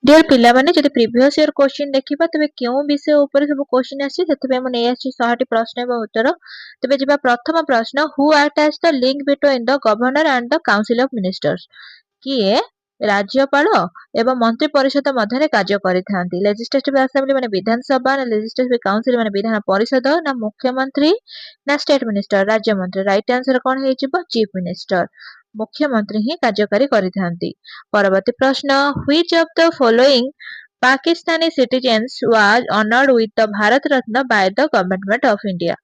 Dear पिला माने जदि प्रीवियस ईयर क्वेश्चन देखिबा तबे केउ विषय ऊपर सब क्वेश्चन आसी सेतबे मु नै आसी 100टी प्रश्न एवं उत्तर। तबे जिबा प्रथम प्रश्न who attach the link between the governor and the council of ministers किए राज्यपाल एवं मंत्री परिषद मध्य कार्य करिथांती। लेजिस्लेटिव असेंबली माने विधानसभा ना लेजिस्लेटिव काउंसिल माने विधान परिषद ना मुख्यमंत्री ना स्टेट मिनिस्टर राज्य मंत्री। राइट आंसर कोन हे जिवो चीफ मिनिस्टर मुख्यमंत्री ही कार्यकारी करिथांती। परवर्ती प्रश्न which of the following Pakistani citizens was honoured with the Bharat Ratna by the government of India.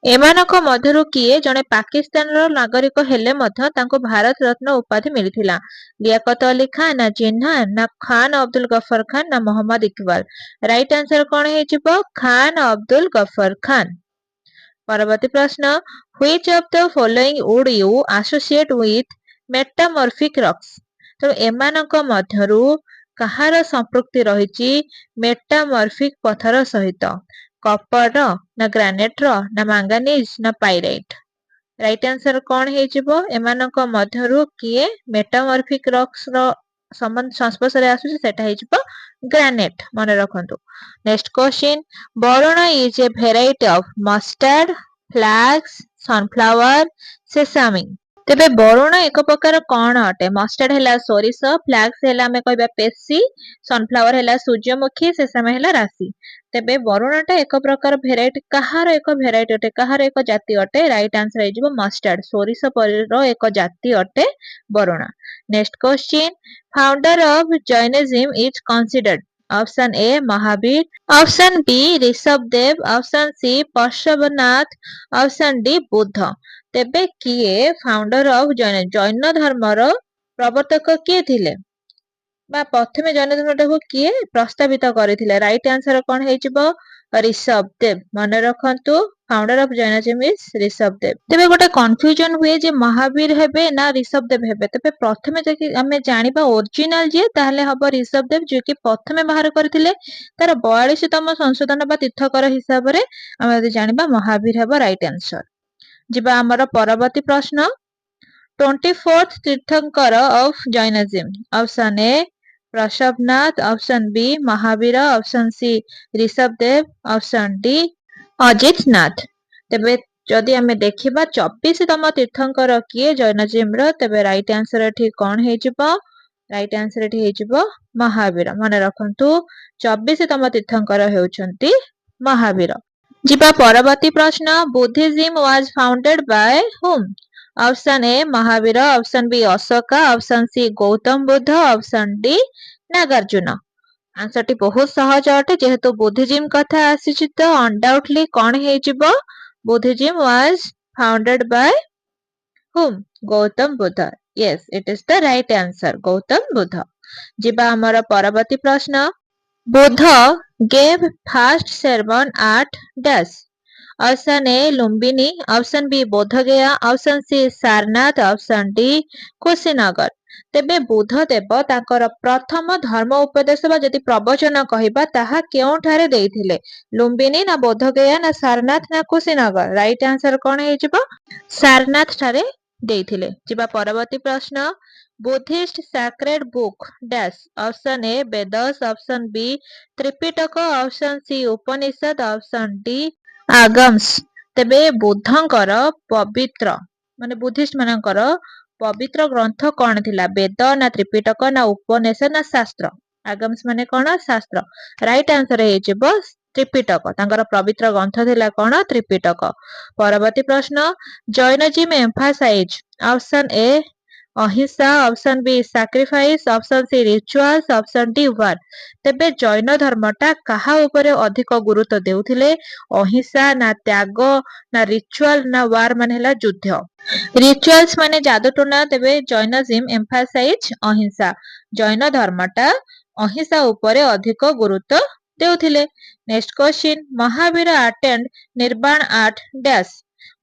एमानक मध्यरु किए जणे पाकिस्तानर नागरिक हेले मध्य तांको भारत रत्न उपाधि मिलिथिला। लियाकत अली खान ना जिन्ना ना खान अब्दुल गफर खान ना मोहम्मद इकबाल। राइट आंसर कोन हे जिवो खान अब्दुल गफर खान। परवर्ती प्रश्न which of the following would you associate with metamorphic rocks. तो एमानक मध्यरु काहार संपृक्ति रहिछि मेटामॉर्फिक पत्थर सहित कपर ना ग्रानाइट ना मैंगानीज ना पाइराइट। राइट आंसर कोन हे जिवो एमानक मध्यरु किए मेटामॉर्फिक रॉक्स रो संबंध संस्पर्श रे आसुछि सेटा हे जिवो ग्रानाइट मने रखंतु। Next question boron is a variety of mustard flax sunflower sesame. तेबे बोरोन एक प्रकार कोन अटे। मस्टर्ड हैला सोरिस फ्लैक्स हैला हमें कहबा पेसी सनफ्लावर हैला सूर्यमुखी सेसामी हैला राशि। तेबे बोरोनटा एक प्रकार वेराइटी काहार एक वेराइटी अटे काहार एक जाति अटे। राइट आंसर हे जिवो मस्टर्ड सोरिस परिरो एक जाति अटे बोरोन। Next question founder of Jainism is considered. Option A Mahavir option B Rishabhdev option C Parshvanath option D Buddha. तेबे किए फाउंडर ऑफ जैन धर्मर प्रवर्तक किए थिले बा प्रथमे जैन धर्मटाକୁ किए प्रस्तावित କରିଥିଲେ। राइट आंसर कोन हे जिवो ऋषभदेव मने रखंतु founder of Jainism is Rishabhdev. तेबे गोटे कंफ्यूजन हुए जे महावीर हेबे ना ऋषभदेव हेबे। तेबे प्रथमे जे हमें जानिबा ओरिजिनल जे ताहले हबो ऋषभदेव जे कि प्रथमे बाहर करथिले तार 42तम संशोधन बा तीर्थकर हिसाब रे हम जानिबा महावीर हेबो। राइट आंसर जिबा हमर परवर्ती प्रश्न 24th tirthankar of Jainism. Option A Parshvanath option B Mahavir option C Rishabhdev option D Ajit Nath. तेबे जदि हमें देखिबा 24तम तीर्थंकर किए जैनिज्म रो तेबे राइट आंसर एठी कोन हे जिवो। राइट आंसर एठी हे जिवो महावीर मने रखंतु 24तम तीर्थंकर हेउचंती महावीर। जिबा परवर्ती प्रश्न Buddhism was founded by whom. Option A Mahavir option B Ashoka option C Gautam Buddha option D Nagarjuna. Answer टी बहुत सहज अटे जेहेतु बुद्धिज्म कथा आसीछि तो अनडाउटली कोन हे जिवो Buddhism was founded by whom Gautam Buddha. Yes it is the right answer Gautam Buddha. जिबा हमर परवर्ती प्रश्न Buddha gave first sermon at dash। Option A Lumbini option B Bodhgaya option C Sarnath option D Kushinagar. तेबे बुद्ध देव ताकर प्रथम धर्म उपदेश बा जदि प्रवचन कहिबा ताहा केउठारे देइथिले लुम्बिनी ना बोधगया ना सारनाथ ना कुशीनगर। राइट आंसर कोन हे जिवो सारनाथ ठारे देइथिले। जिबा परवर्ती प्रश्न Buddhist sacred book dash. Option A Vedas option B Tripitaka option C Upanishad option D Agamas. तेबे बुद्धंकर पवित्र माने बुद्धिस्ट मानकर पवित्र ग्रंथ कोन थिला वेद ना त्रिपिटक ना उपनिषद ना शास्त्र। आगम्स माने कोन शास्त्र। राइट आंसर हे जिवो त्रिपिटक तांकर पवित्र ग्रंथ थिला कोन त्रिपिटक। परवर्ती प्रश्न Jainism emphasise. Option A ahimsa option B sacrifice option C rituals option D war. तेबे जैन धर्मटा काहा उपरे अधिक गुरुत्व देउथिले अहिंसा ना त्याग ना रिचुअल ना वार माने हला युद्ध। रिचुअल्स माने जादूटोना तेबे जैनिज्म एम्फासाइज अहिंसा जैन धर्मटा अहिंसा उपरे अधिक गुरुत्व देउथिले। Next question Mahavir attend nirvana at dash.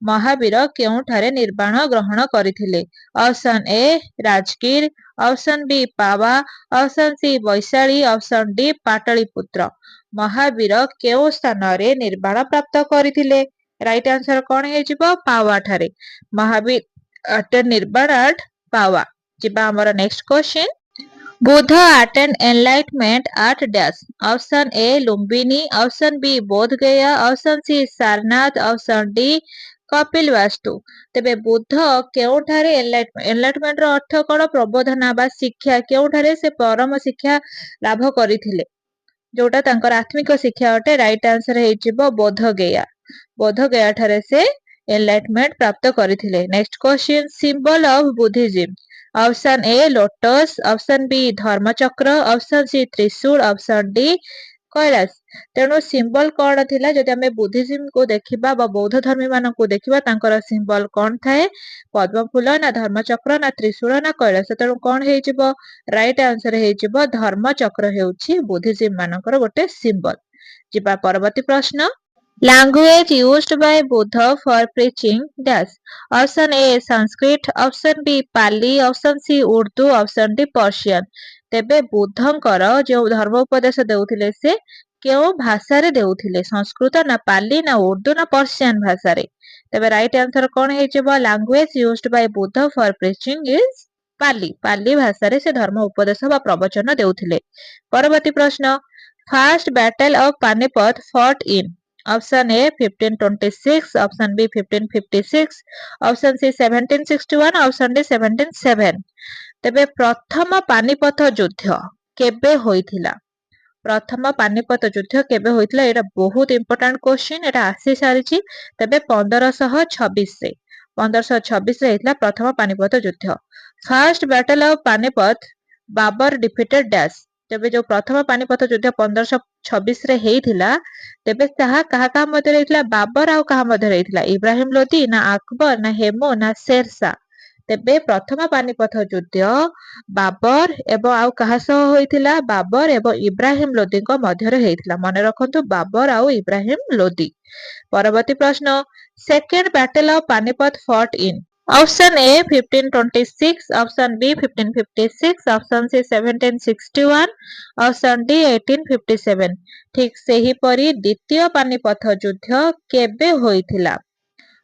Mahavir केउठारे निर्वाण ग्रहण करिथिले। Option A Rajgir option B Pawa option C Vaishali option D Pataliputra. Mahavir केउ स्थान रे निर्वाण प्राप्त करिथिले। राइट आंसर कोन हे जिवो पावा ठारे महावीर अटेंड निर्वाण आठ पावा। जिबा हमर next question Buddha attained enlightenment at dash. Option A Lumbini, option B Bodh Gaya, option C Sarnath, option D Kapilavastu. तेबे बुद्ध केउठारे एनलाइटमेंट रो अर्थ कोन? प्रबोधना बा शिक्षा। केउठारे से परम शिक्षा लाभ करिथिले, जोटा तांकर आत्मिक शिक्षा अटे। राइट आंसर हेजिबो बोध गया। बोध गया ठारे से एनलाइटमेंट प्राप्त करिथिले। Next question, symbol of Buddhism. Option A lotus, option B Dharmachakra, option C trishul, option D Kailash. तेणु सिंबल कौन थिला? जदि आमे बुद्धिज्म को देखिबा बा बौद्ध धर्मी मानकु देखिबा, तांकर सिंबल कौन थाए? पद्म फूल ना धर्मचक्र ना त्रिशूल ना कैलाश। तेणु कौन हेजिबो? राइट आंसर हेजिबो धर्मचक्र हेउछि बुद्धिज्म मानकर गोटे सिंबल। जिबा परवर्ती प्रश्न, language used by Buddha for preaching dash। Option A Sanskrit, option B Pali, option C Urdu, option D Persian. तेबे बुद्धंकर जो धर्म उपदेश देउथिले से केउ भाषा रे देउथिले? संस्कृत ना पाली ना उर्दू ना पर्शियन भाषा रे। तेबे राइट आंसर कोन हेजिबो? Language used by Buddha for preaching is Pali. Pali भाषा रे से धर्म उपदेश बा प्रवचन देउथिले। परवर्ती प्रश्न, first battle of Panipat fought in. Option A 1526, option B 1556, option C 1761, option D 1707। तेबे प्रथम पानीपत युद्ध केबे होइथिला? प्रथम पानीपत युद्ध केबे होइथिला? एटा बहुत इंपोर्टेंट क्वेश्चन। एटा आसी सारिछि। तेबे 1526 रे 1526 रे हेइथिला प्रथम पानीपत युद्ध। First battle of Panipat Babur defeated dash. तेबे जो प्रथम पानीपत युद्ध 1526 रे हेइथिला, तेबे ताहा काहा काहा मध्ये हेइथिला? बाबर आउ काहा मध्ये हेइथिला? इब्राहिम लोदी ना अकबर ना हेमू ना शेरशाह। तेबे प्रथम पानीपत युद्ध बाबर एवं आउ काहा सह होइथिला? बाबर एवं इब्राहिम लोदीଙ୍କ ମଧ୍ୟରେ ହେଇଥିଲା। ମନେ ରଖନ୍ତୁ ବାबर ଆଉ ଇବ୍ରାହିମ ଲୋଦି। परवर्ती प्रश्न, second battle of Panipat fought in. Option A 1526, option B 1556, option C 1761, option D 1857। ठीक सेही परी द्वितीय पानीपत युद्ध केबे होइथिला?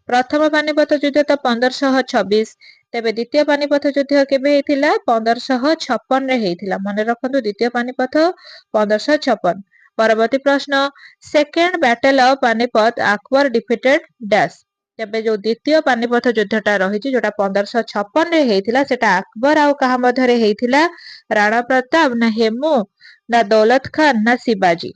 प्रथम पानीपत युद्ध तो 1526। तेबे द्वितीय पानीपत युद्ध केबे हेइथिला? 1556 रे हेइथिला। मने रखନ୍ତୁ द्वितीय पानीपत 1556। परवर्ती प्रश्न, second battle of Panipat Akbar defeated dash. तेबे जो द्वितीय पानीपत युद्धटा रहिछि, जोटा 1556 रे हेइथिला, सेटा अकबर आउ काहा मध्यरे हेइथिला? राणा प्रताप ना हेमू ना दौलत खान ना शिवाजी।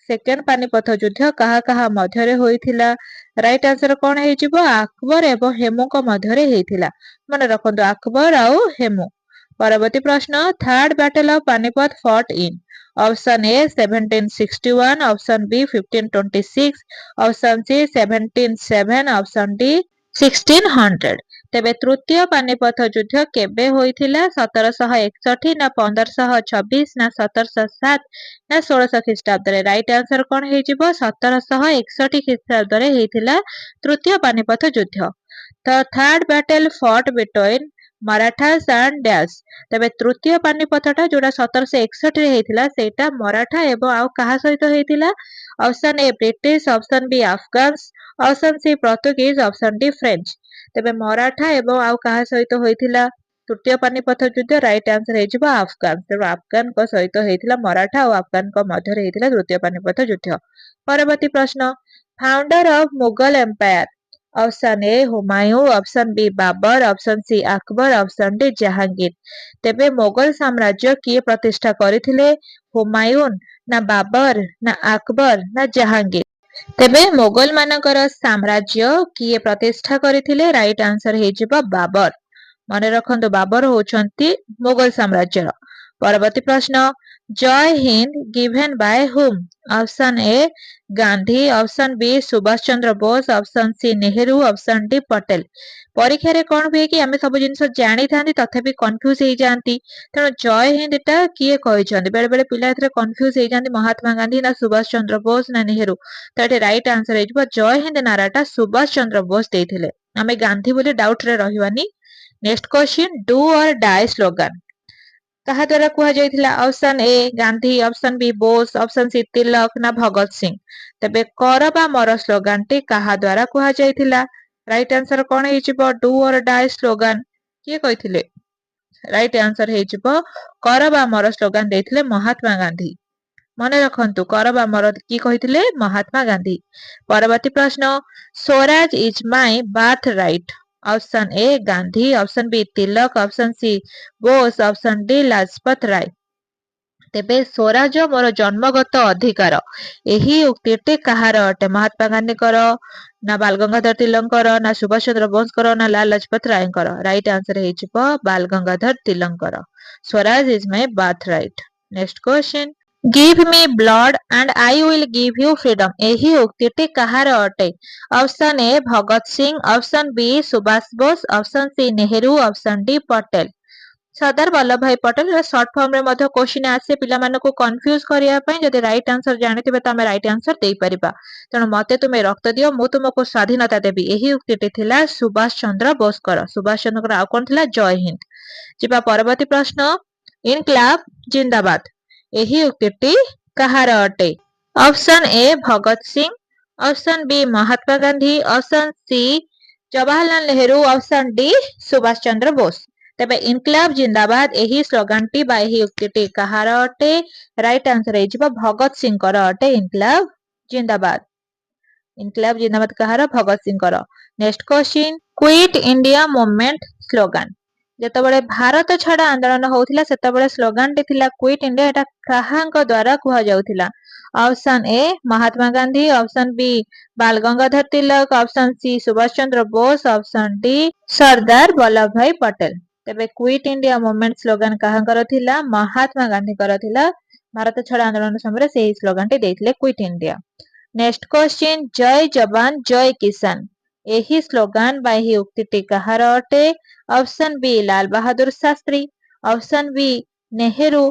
सेकेंड पानीपत युद्ध काहा काहा मध्यरे होइथिला? राइट आंसर कोन हेजिबो? अकबर एवं हेमूଙ୍କ ମଧ୍ୟରେ ହେଇଥିଲା। मने रखନ୍ତୁ अकबर आउ हेमू। परवर्ती प्रश्न, third battle of Panipat fought in. Option A 1761, option B 1526, option C 177, option D 1600। तेबे तृतीय पानीपत युद्ध केबे होइथिला? 1761 ना 1526 ना 1707 ना 1600 ख्रीष्टाब्द रे। राइट आंसर कोन हेजिबो? 1761 ख्रीष्टाब्द रे हेइथिला तृतीय पानीपत युद्ध। The third battle fought between Marathas and dash. तेबे तृतीय पानीपतटा जोड़ा 1761 रे हेइथिला, सेटा मराठा एवं आउ काहा सहित हेइथिला? Option A British, option B Afghans, option C Portuguese, option D French. तेबे मराठा एवं आउ काहा सहित होइथिला तृतीय पानीपत युद्ध? राइट आंसर हेजिबो अफगान। तेबे अफगान को सहित हेइथिला मराठा और अफगान को मध्यरे हेइथिला तृतीय पानीपत युद्ध। परवर्ती प्रश्न, founder of Mughal empire. Option A Humayun, option B Babur, option C Akbar, option D Jahangir. तेबे मुगल साम्राज्य किए प्रतिष्ठा करिथिले? हुमायूं ना बाबर ना अकबर ना जहांगीर। तेबे मुगल मानकर साम्राज्य किए प्रतिष्ठा करिथिले? राइट आंसर हेजिबो बाबर। मने रखନ୍ତୁ बाबर होउछंती मुगल साम्राज्यर। परवर्ती प्रश्न, Jai Hind given by whom. Option A Gandhi, option B Subhash Chandra Bose, option C Nehru, option D Patel. परीक्षा रे कोन हुए कि आमे सब जिंस जानि थांती तथापि कंफ्यूज हे जानती। तेणु जय हिंद टा किए कहिसंती? बेले बेले पिला एथरे कंफ्यूज हे जानती, महात्मा गांधी ना सुभाष चंद्र बोस ना नेहरू। तो एटे राइट आंसर हेजिबो जय हिंद नाराटा सुभाष चंद्र बोस देइथिले। आमे गांधी बोली डाउट रे रहिवानी। Next question, do or die slogan कहा द्वारा कुहा जाइथिला? Option A Gandhi, option B Bose, option C Tilak ना भगत सिंह। तबे कर बा मर स्लोगन टी कहा द्वारा कुहा जाइथिला? राइट आंसर कोन हेजिबो? डू और डाई स्लोगन किए कहिथिले? राइट आंसर हेजिबो कर बा मर स्लोगान देथिले महात्मा गांधी। मने रखंतु कर बा मर की कहिथिले महात्मा गांधी। परवर्ती प्रश्न swaraj is my birthright. Option A Gandhi, option B Tilak, option C Bose, option D Lajpat Rai. तेबे स्वराज मोर जन्मगत अधिकार एही उक्तिटी कहार अटे? महात्मा गांधीकर ना बाल गंगाधर तिलकर ना सुभाष चंद्र बोसकर ना लाल लाजपत रायकर। राइट आंसर हेजिबो बाल गंगाधर तिलकर। Swaraj is my birthright. Next question give me blood and I will give you freedom एही उक्तिटी कहार अटे? Option A Bhagat Singh, option B Subhash Bose, option C Nehru, option D Patel. Sardar Vallabh bhai Patel shirt form रे मध्य क्वेश्चन आसे पिला मानको कंफ्यूज करिया पई जदि राइट आंसर जानिथिबे त हम राइट आंसर देई परिबा। तेणु मते तुमे रक्त दियो मु तुमको स्वाधीनता देबी एही उक्तिटी थिला सुभाष चंद्र बोसकर। सुभाष चंद्रकर आ कोन थिला जय हिंद। जिबा परवर्ती प्रश्न इनक्लाब जिंदाबाद एही उक्तिटी कहार अटे? Option A Bhagat Singh, option B Mahatma Gandhi, option C Jawaharlal Nehru, option D Subhash Chandra Bose. तेबे इनक्लाब जिंदाबाद एही स्लोगान टी बा एही उक्तिटी कहार अटे? राइट आंसर हेजिबो भगत सिंह कर अटे इनक्लाब जिंदाबाद। इनक्लाब जिंदाबाद कहार? भगत सिंह कर। Next question quit India movement slogan जेतबेले भारत छाड़ आंदोलन होउथिला सेतबेले स्लोगान टी थिला क्विट इंडिया एटा काहांक द्वारा कुहा जाउथिला? Option A Mahatma Gandhi, option B Bal Gangadhar Tilak, option C Subhash Chandra Bose, option D Sardar Vallabh bhai Patel. तेबे क्विट इंडिया मूवमेंट स्लोगान काहांकर थिला? महात्मा गांधी कर थिला। भारत छाड़ आंदोलन समय से स्लोगान टी देथिले quit India. Next question Jai Jawan Jai किसान एही स्लोगान बा एही उक्तिटी कहार अटे? Option B Lal Bahadur Shastri, option B Nehru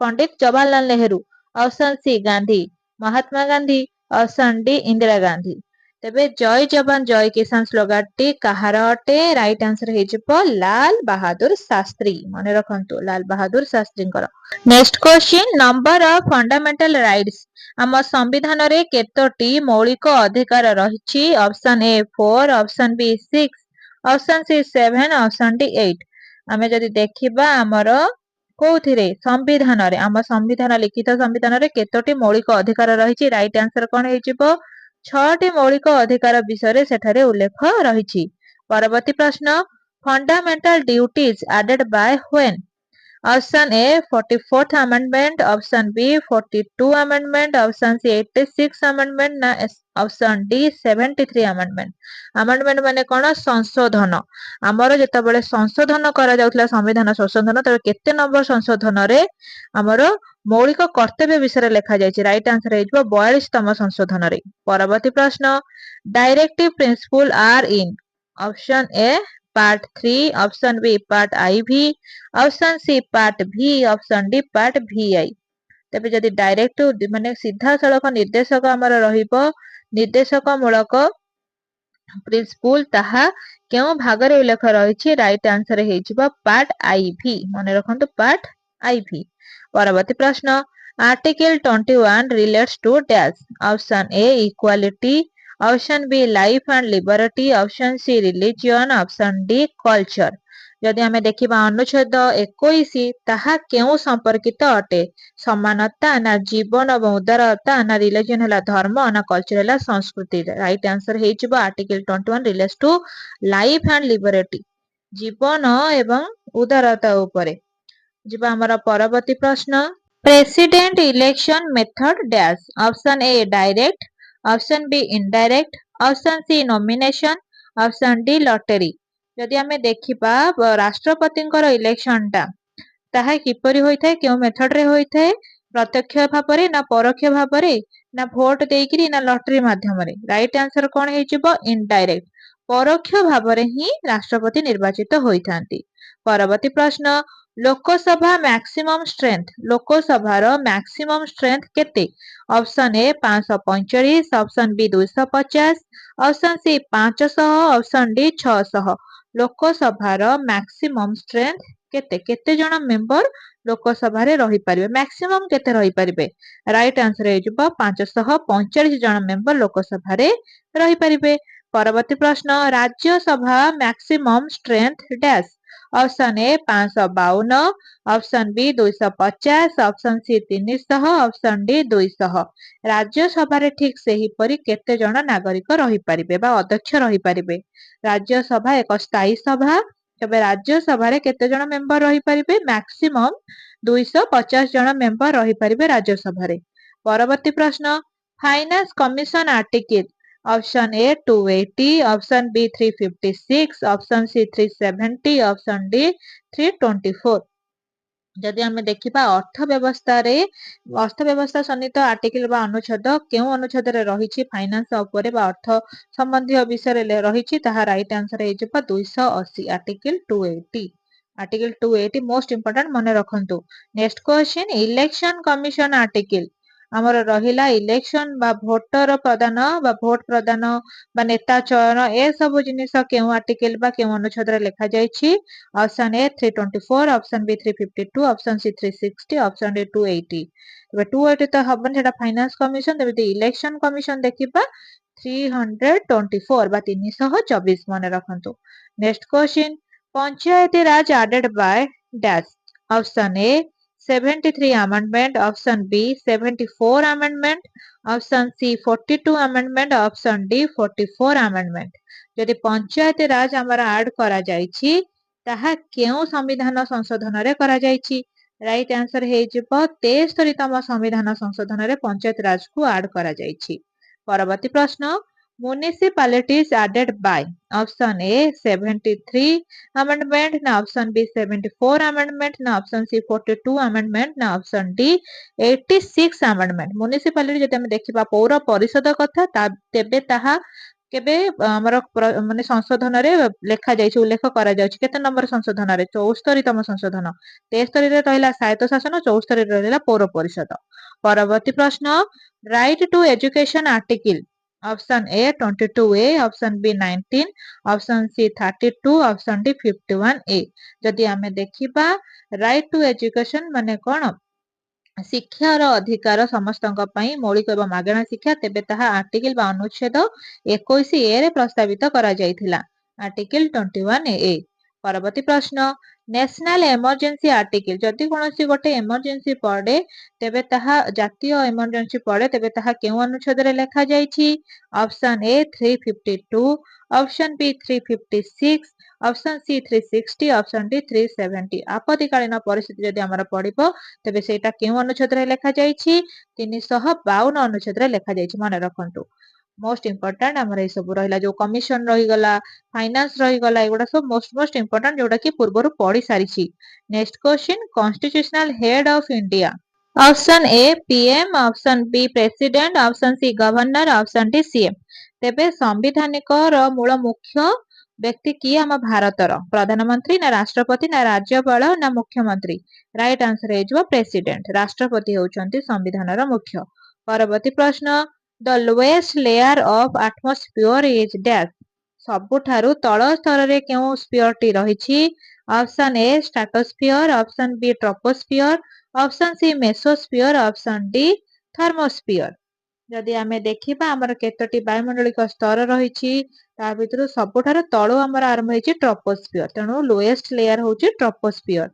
Pandit Jawaharlal Nehru, option C Gandhi Mahatma Gandhi, option D Indira Gandhi. तेबे जय जवान जय किसान स्लोगान टी कहार अटे? राइट आंसर हेजिबो लाल बहादुर शास्त्री। मने रखंतु लाल बहादुर शास्त्रीकर। Next question number of fundamental rights आम संविधान रे केतोटी मौलिक अधिकार रहिछि? Option A 4, option B 6, option C 7, option D 8। आमे जदि देखिबा हमर कोउथिरे संविधान रे आम संविधान लिखित संविधान रे केतोटी मौलिक अधिकार रहिछि? राइट आंसर कोन हेजिबो 6टी मौलिक अधिकार विषय सेठारे उल्लेख रहिछि। परवर्ती प्रश्न fundamental duties added by when? Option A 44th amendment, option B 42 amendment, option C 86 amendment ना ऑप्शन डी 73 अमेंडमेंट। अमेंडमेंट माने कोन? संशोधन। हमर जेतबेले संशोधन करा जाउतला संविधान संशोधन तबे केते नंबर संशोधन रे हमर मौलिक कर्तव्य विषय लेखा जायछि? राइट आंसर हेजिबो 42तम संशोधन रे। परवर्ती प्रश्न directive principle are in? Option A part 3, option B part IV, option C part V, option D part VI। तबे जदि डायरेक्ट माने सीधा सड़क निर्देशक हमर रहिबो निर्देशक मूलक प्रिंसिपल ताहा केउ भाग रे उल्लेख रहिछि? राइट आंसर हेजिबो पार्ट IV। मने रखंतु पार्ट IV। परवर्ती प्रश्न article 21 relates to dash? Option A equality, option B life and liberty, option C religion, option D culture. जदि हमें देखिबा अनुच्छेद 21 ताहा केउ संपर्कित अटे? समानता ना जीवन एवं उदारता ना रिलीजियन हला धर्म ना कल्चर हला संस्कृति। राइट आंसर हेजिबो आर्टिकल 21 relates to life and liberty जीवन एवं उदारता उपरे। जिबा हमर परवर्ती प्रश्न president election method dash? Option A direct, option B indirect, option C nomination, option D lottery. जदि हमें देखिबा राष्ट्रपतिंकर इलेक्शन टा ताहा किपरि होइथाय केउ मेथड रे होइथाय? प्रत्यक्ष भाबरे ना परोक्ष भाबरे ना भोट देइकिरी ना लॉटरी माध्यम रे? राइट आंसर कोन हेजिबो इनडायरेक्ट परोक्ष भाबरे ही राष्ट्रपति निर्वाचित होइथांती। परवर्ती प्रश्न लोकसभा मैक्सिमम स्ट्रेंथ? लोकसभार मैक्सिमम स्ट्रेंथ केते? Option A 545, option B 250, option C 500, option D 600। लोकसभार मैक्सिमम स्ट्रेंथ केते? केते जण मेंबर लोकसभा रे रही परिबे? मैक्सिमम केते रही परिबे? राइट आंसर हेजिबो 545 जण मेंबर लोकसभा रे रही परिबे। परवर्ती प्रश्न Rajya Sabha maximum strength dash? Option A 552, option B 250, option C 300, option D 200। Rajya Sabha रे ठीक सेही परी केते जण नागरिक रही पारिबे बा अध्यक्ष रही पारिबे। राज्यसभा एक स्थायी सभा, तबे राज्यसभा रे केते जण मेंबर रही पारिबे? मैक्सिमम 250 जण मेंबर रही पारिबे राज्यसभा रे। परवर्ती प्रश्न, finance commission article option A 280, option B 356, option C 370, option D 324। जदि आमे देखिबा अर्थव्यवस्था सन्निहित आर्टिकल बा अनुच्छेद केउ अनुच्छेद रे रहिछि फाइनेंस उपरे बा अर्थ संबंधी विषय रे रहिछि ताहा राइट आंसर हे जिबा 280 आर्टिकल 280। आर्टिकल 280 मोस्ट इंपोर्टेंट मने रखंतु। Next question, election commission article ଆମର ରହିଲା ଇଲେକ୍ସନ ବା ଭୋଟର ପ୍ରଦାନ ବା ଭୋଟ ପ୍ରଦାନ ବା ନେତା ଚୟନ ଏ ସବୁ ଜିନିଷ କେଉଁ ଆର୍ଟିକଲ ବା କେଉଁ ଅନୁଚ୍ଛେଦରେ ଲେଖା ଯାଇଛି? ଅପସନ ଏ 324, ଅପସନ ବି 352, ଅପସନ ସି 360, ଅପସନ ଡି 280। ଏବେ 280 ତ ହବନି, ସେଟା ଫାଇନାନ୍ସ କମିଶନ। ତେବେ ଇଲେକ୍ସନ କମିଶନ ଦେଖିବା 324 ବା 324 ମନେ ରଖନ୍ତୁ। ନେକ୍ସଟ କ୍ୱେଶ୍ଚିନ୍, ପଞ୍ଚାୟती ରାଜ ଆଡେଡ ବାय ଡ୍ୟାଶ। ଅପସନ ଏ 73 amendment, option B 74 amendment, option C 42 amendment, option D 44 amendment। ଯଦି ପଞ୍ଚାୟତ ରାଜ ଆମର ଆଡ୍ କରାଯାଇଛି ତାହା କେଉଁ ସମ୍ବିଧାନ ସଂଶୋଧନରେ କରାଯାଇଛି? ରାଇଟ୍ ଆନ୍ସର ହେଇଯିବ 73ତମ ସମ୍ବିଧାନ ସଂଶୋଧନରେ ପଞ୍ଚାୟତ ରାଜକୁ ଆଡ୍ କରାଯାଇଛି। ପରବର୍ତ୍ତୀ ପ୍ରଶ୍ନ, municipalities added by option A 73 amendment, na option B 74 amendment, na option C 42 amendment, na option D 86 amendment। municipality ଯଦି ଆମେ ଦେଖିବା ପୌର ପରିଷଦ କଥା ତେବେ ତାହା କେବେ ଆମର ମାନେ ସଂଶୋଧନରେ ଲେଖା ଯାଇଛି, ଉଲ୍ଲେଖ କରାଯାଉଛି। କେତେ ନମ୍ବର ସଂଶୋଧନରେ? 74ତମ ସଂଶୋଧନ। 73ରେ ରହିଲା ସ୍ୱାୟତ୍ତ ଶାସନ, 74ରେ ରହିଲା ପୌର ପରିଷଦ। ପରବର୍ତ୍ତୀ ପ୍ରଶ୍ନ, right to education article option A 22A, option B 19, option C 32, option D 51A। जदि आमे देखिबा राइट टू एजुकेशन माने कोन? शिक्षार अधिकार समस्तଙ୍କ ପାଇଁ ମୌଳିକ ଏବଂ ମାଗଣା ଶିକ୍ଷା, ତେବେ ତାହା ଆର୍ଟିକଲ ବା ଅନୁଚ୍ଛେଦ 21A ରେ ପ୍ରସ୍ତାବିତ କରାଯାଇଥିଲା। Article 21A। ପରବର୍ତ୍ତୀ ପ୍ରଶ୍ନ, ନ୍ୟାସନାଲ ଏମର୍ଜେନ୍ସି ଆର୍ଟିକଲ ଯଦି କୌଣସି ଗୋଟେ ଏମର୍ଜେନ୍ସି ପଡେ ତେବେ ତାହା ଜାତୀୟ ଏମର୍ଜେନ୍ସି ପଡେ ତେବେ ତାହା କେଉଁ ଅନୁଚ୍ଛେଦରେ ଲେଖା ଯାଇଛି? Option A 352, option B 356, option C 360, option D 370। आपत्तिकालीन परिस्थिति जदि हमर पड़िबो तबे सेटा केउ अनुच्छेदरे लेखा जाईछि? 352 अनुच्छेदरे लेखा जाईछि, माने रखंतु। मोस्ट इंपोर्टेंट हमर ए सब रहिला, जो कमिशन रहि गला, फाइनेंस रहि गला, एगुडा सब मोस्ट इंपोर्टेंट जोडा कि पूर्वरु पढि सारिछि। Next question, constitutional head of India. Option A PM, option B president, option C governor, option D CM. तेबे संविधानिक मूल मुख्य व्यक्ति किए आम भारतर? प्रधानमंत्री ना राष्ट्रपति ना राज्यपाल ना मुख्यमंत्री? राइट आंसर है प्रेसिडेंट। राष्ट्रपति होउछंती संविधानर मुख्य। परवर्ती प्रश्न, the lowest layer of atmosphere is dash. सबुठारु तळ स्तर रे केउ स्फीयर टी रहिछि? Option A stratosphere, option B troposphere, option C mesosphere, option D thermosphere. जदि आमे देखिबा हमर केतोटी वायुमंडलिक स्तर रहिछि ता भितरु सबुठारु तळु हमर आरंभ होइछि ट्रोपोस्फीयर, तेणु लोएस्ट लेयर होउछि troposphere.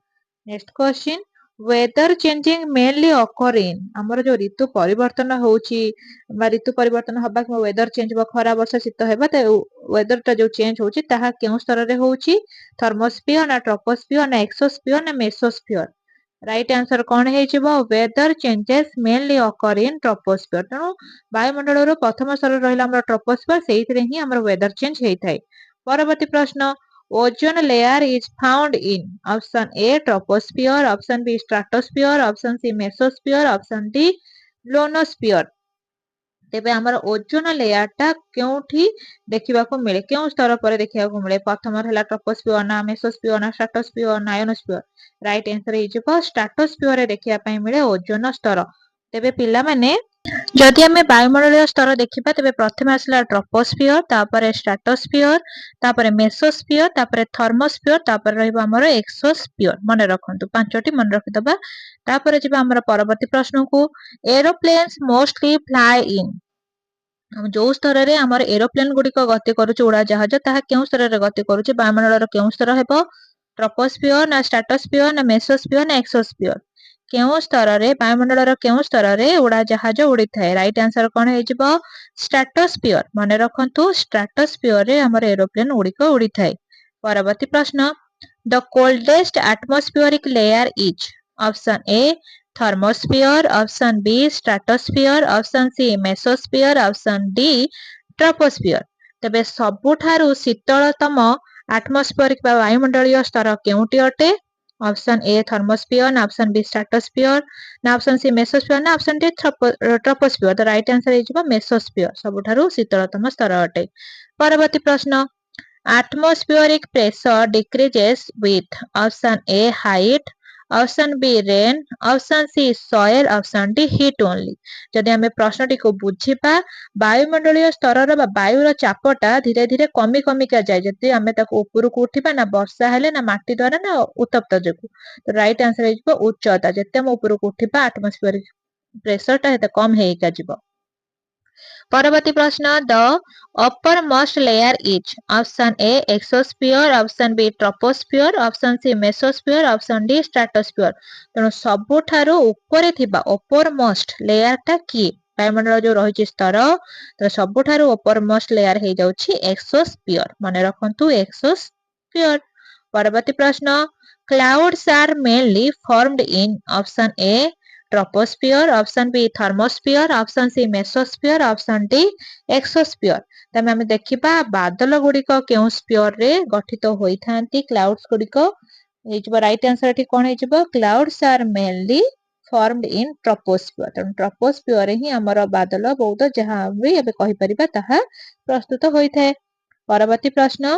Next question, weather changing mainly occur in. हमर जो ऋतु परिवर्तन होउछि बा ऋतु परिवर्तन हबा कि वेदर चेंज हो, खरा वर्षा शीत हेबा ते वेदर ता जो चेंज होउछि ताहा केउ स्तर रे होउछि? थर्मोस्फीयर ना ट्रोपोस्फीयर ना एक्सोस्फीयर ना मेसोस्फीयर? राइट आंसर कौन हेजिबो? Weather changes mainly occur in troposphere. तेणु वायुमंडल प्रथम स्तर रहिला हमर ट्रोपोस्फीयर, सेहितरे ही हमर वेदर चेंज हेइथाय। परवर्ती प्रश्न, ozone layer is found in. Option A troposphere, option B stratosphere, option C mesosphere, option D ionosphere. तेबे हमर ओजोन लेयर टा केउठी देखिबाकू मिले, केउ स्तर पर देखिबाकू मिले? प्रथम रहला ट्रोपोस्फीयर ना मेसोस्फीयर ना स्ट्रेटोस्फीयर ना आयोनोस्फीयर? राइट आंसर हेजिबो स्ट्रेटोस्फीयर रे देखिबा पई मिले ओजोन स्तर। तेबे पिला माने जदि आमे वायुमंडलीय स्तर देखिबा तेबे प्रथम आसला ट्रोपोस्फीयर, तापरे स्ट्रेटोस्फीयर, तापरे मेसोस्फीयर, तापरे थर्मोस्फीयर, तापरे रहइबो हमर एक्सोस्फीयर। मने रखंतु पांचटी मन रखि दबा। तापरे जिबा हमर परवर्ती प्रश्न को, एरोप्लेन्स मोस्टली फ्लाय इन। जो स्तर रे हमर एरोप्लेन गुडी को गति करूछ उड़ा जहाज, ताहा केउ स्तर रे गति करूछ? वायुमंडल केउ स्तर हेबो? ट्रोपोस्फियर ना स्ट्राटोस्फियर ना मेसोस्फियर ना एक्सोस्फियर केउ स्तରରେ ବାୟୁମଣ୍ଡଳର କେଉଁ ସ୍ତରରେ ଉଡ଼ାଜାହାଜ ଉଡ଼ିଥାଏ? ରାଇଟ୍ ଆନ୍ସର କଣ ହେଇଯିବ? ଷ୍ଟ୍ରାଟୋସ୍ଫିୟର। ମନେ ରଖନ୍ତୁ ଷ୍ଟ୍ରାଟୋସ୍ଫିୟରରେ ଆମର ଏରୋପ୍ଲେନ ଗୁଡ଼ିକ ଉଡ଼ିଥାଏ। ପରବର୍ତ୍ତୀ ପ୍ରଶ୍ନ the coldest atmospheric layer is option A thermosphere option B stratosphere option C mesosphere option D troposphere. ତେବେ ସବୁଠାରୁ ଶୀତଳତମ ଆଟମୋସ୍ଫିୟରିକ ବା ବାୟୁମଣ୍ଡଳୀୟ ସ୍ତର କେଉଁଟି ଅଟେ? ऑप्शन ए थर्मोस्फियर ना ऑप्शन बी स्ट्राटोस्फियर ना ऑप्शन सी मेसोस्फियर ना option D troposphere. The right answer है मेसोस्फियर सबुठारु शीतलतम स्तर अटे। परवर्ती प्रश्न atmospheric pressure decreases with option A height option B rain option C soil option D heat only. जदि आमे प्रश्नटी को बुझिबा वायुमंडलीय स्तर बा वायुर चापटा धीरे धीरे कमी कमिका जाए जदि आमे ताको ऊपर को उठिबा ना वर्षा हेले ना माटी द्वारा ना उत्तप्त जोगु। तो राइट आंसर है उच्चता जते हम ऊपर को उठिबा एटमॉस्फेरिक प्रेशर टा हेते कम हेका जिवो। परवर्ती प्रश्न the uppermost layer is option A exosphere option B troposphere option C mesosphere option D stratosphere. तेणु सबुठारु ऊपर थिबा अपर मोस्ट लेयर टा की वायुमंडल जो रही स्तर तो सबुठारु अपर मोस्ट लेयर हो जाउछि एक्सोस्फियर। मने रखंतु एक्सोस्फियर। परवर्ती प्रश्न clouds are mainly formed in option A troposphere option B thermosphere option C mesosphere option D exosphere. तमे हम देखिबा बादल गुड़िक केउ स्फियर रे गठित होई थांती क्लाउड्स गुड़िक हेजिबो। राइट आंसर एठी कोन हेजिबो? Clouds are mainly formed in troposphere. त ट्रोपोस्फियर ही हमर बादल बहुत जहां भी एबे कहि परिबा ताहा प्रस्तुत होई थाए। परवर्ती प्रश्न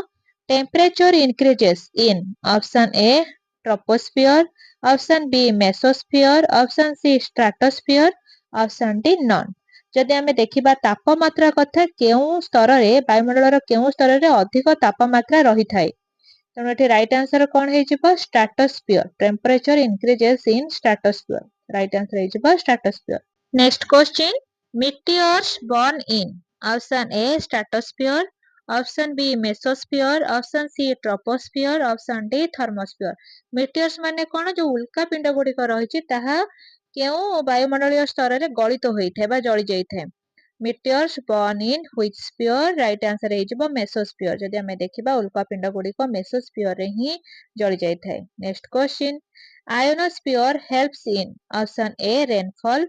temperature increases in option A troposphere option B mesosphere option C stratosphere option D none. जदि आमे देखिबा तापमात्रा कथा केउ स्तर रे वायुमंडलर केउ स्तर रे अधिक तापमात्रा रही थाए तेणु एठी राइट आंसर कोन हेजिबो? Stratosphere. Temperature increases in stratosphere. Right answer हेजिबो stratosphere. Next question meteors born in option A stratosphere option B mesosphere option C troposphere option D thermosphere. meteors माने कोन जो उल्का पिंड गुड़िक रही ताहा केउ वायुमंडलीय स्तर रे गलित होइथे बा जळि जाइथे। meteors born in which sphere? Right answer हेजिबो मेसोस्फियर। जदि हमें देखिबा उल्का पिंड गुड़िक मेसोस्फियर रे ही जळि जाइथे। Next question ionosphere helps in option A rainfall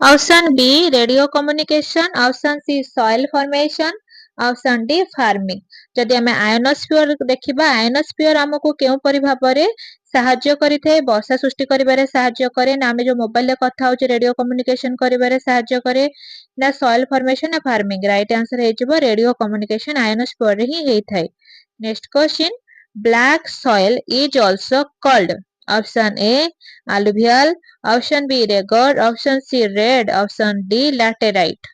option B radio communication option C soil formation option D farming. जदि हमें आयोनोस्फियर देखिबा आयोनोस्फियर हमको केउ परि भाबरे साहाय्य करिथे? वर्षा सृष्टि करिबारे साहाय्य करे ना आमे जो मोबाइल रे कथा होचे रेडियो कम्युनिकेशन करिबारे साहाय्य करे ना सॉइल फॉर्मेशन ना फार्मिंग। राइट आंसर हेजिबो रेडियो कम्युनिकेशन आयोनोस्फियर रे ही हेइथाय। Next question black soil is also called option A alluvial option B regur option C red option D laterite.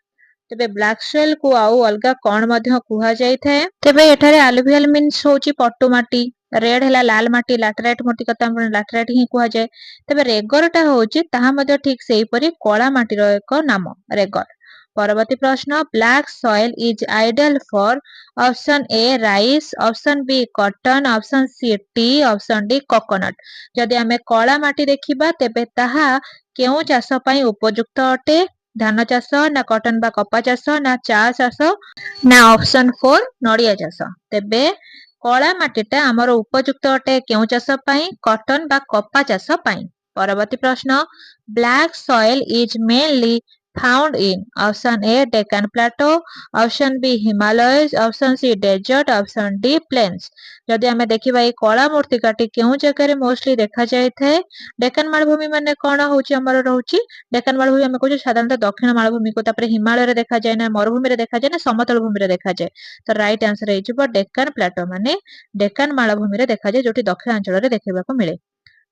तेबे ब्लैक सॉइल को आउ अलगा कोन मध्य कुहा जाय थाए? तेबे एठारे alluvial मीन्स होची पट्टू माटी रेड हला लाल माटी लैटेराइट माटी कथा हम लैटेराइट ही कुहा जाय। तेबे रेगरटा होची ताहा मध्य ठीक सेही परी कोला माटी रो एक नाम रेगर। परवर्ती प्रश्न black soil is ideal for option A rice option B cotton option C tea option D coconut. जदि हमें कोला माटी देखिबा तेबे ताहा केउ चाष पई उपयुक्त अटे? धान चाष ना कॉटन बा कपा चाष ना चा चाष ना ऑप्शन 4 नडिया चाष। तेबे कोला माटीटा हमर उपयुक्त अटे केउ चाष पई? कॉटन बा कपा चाष पई। परवर्ती प्रश्न black soil is mainly found in option A Deccan Plateau option B Himalayas option C desert option D plains। जदि हमें देखिबा ए कला मूर्तिकाटी केउ जगह रे मोस्टली देखा जाय थाए? डेक्कन मालभूमि माने कोन होची हमर रहउची डेक्कन मालभूमि हम कहू साधारणतः दक्षिण मालभूमि को तापर हिमालय रे देखा जाय ना मरुभूमि रे देखा जाय ना समतल भूमि रे देखा जाय। तो राइट आंसर हेजिबो डेक्कन प्लाटो माने डेक्कन मालभूमि रे देखा जाय जोटी दक्षिण अंचल रे देखिबा को मिले।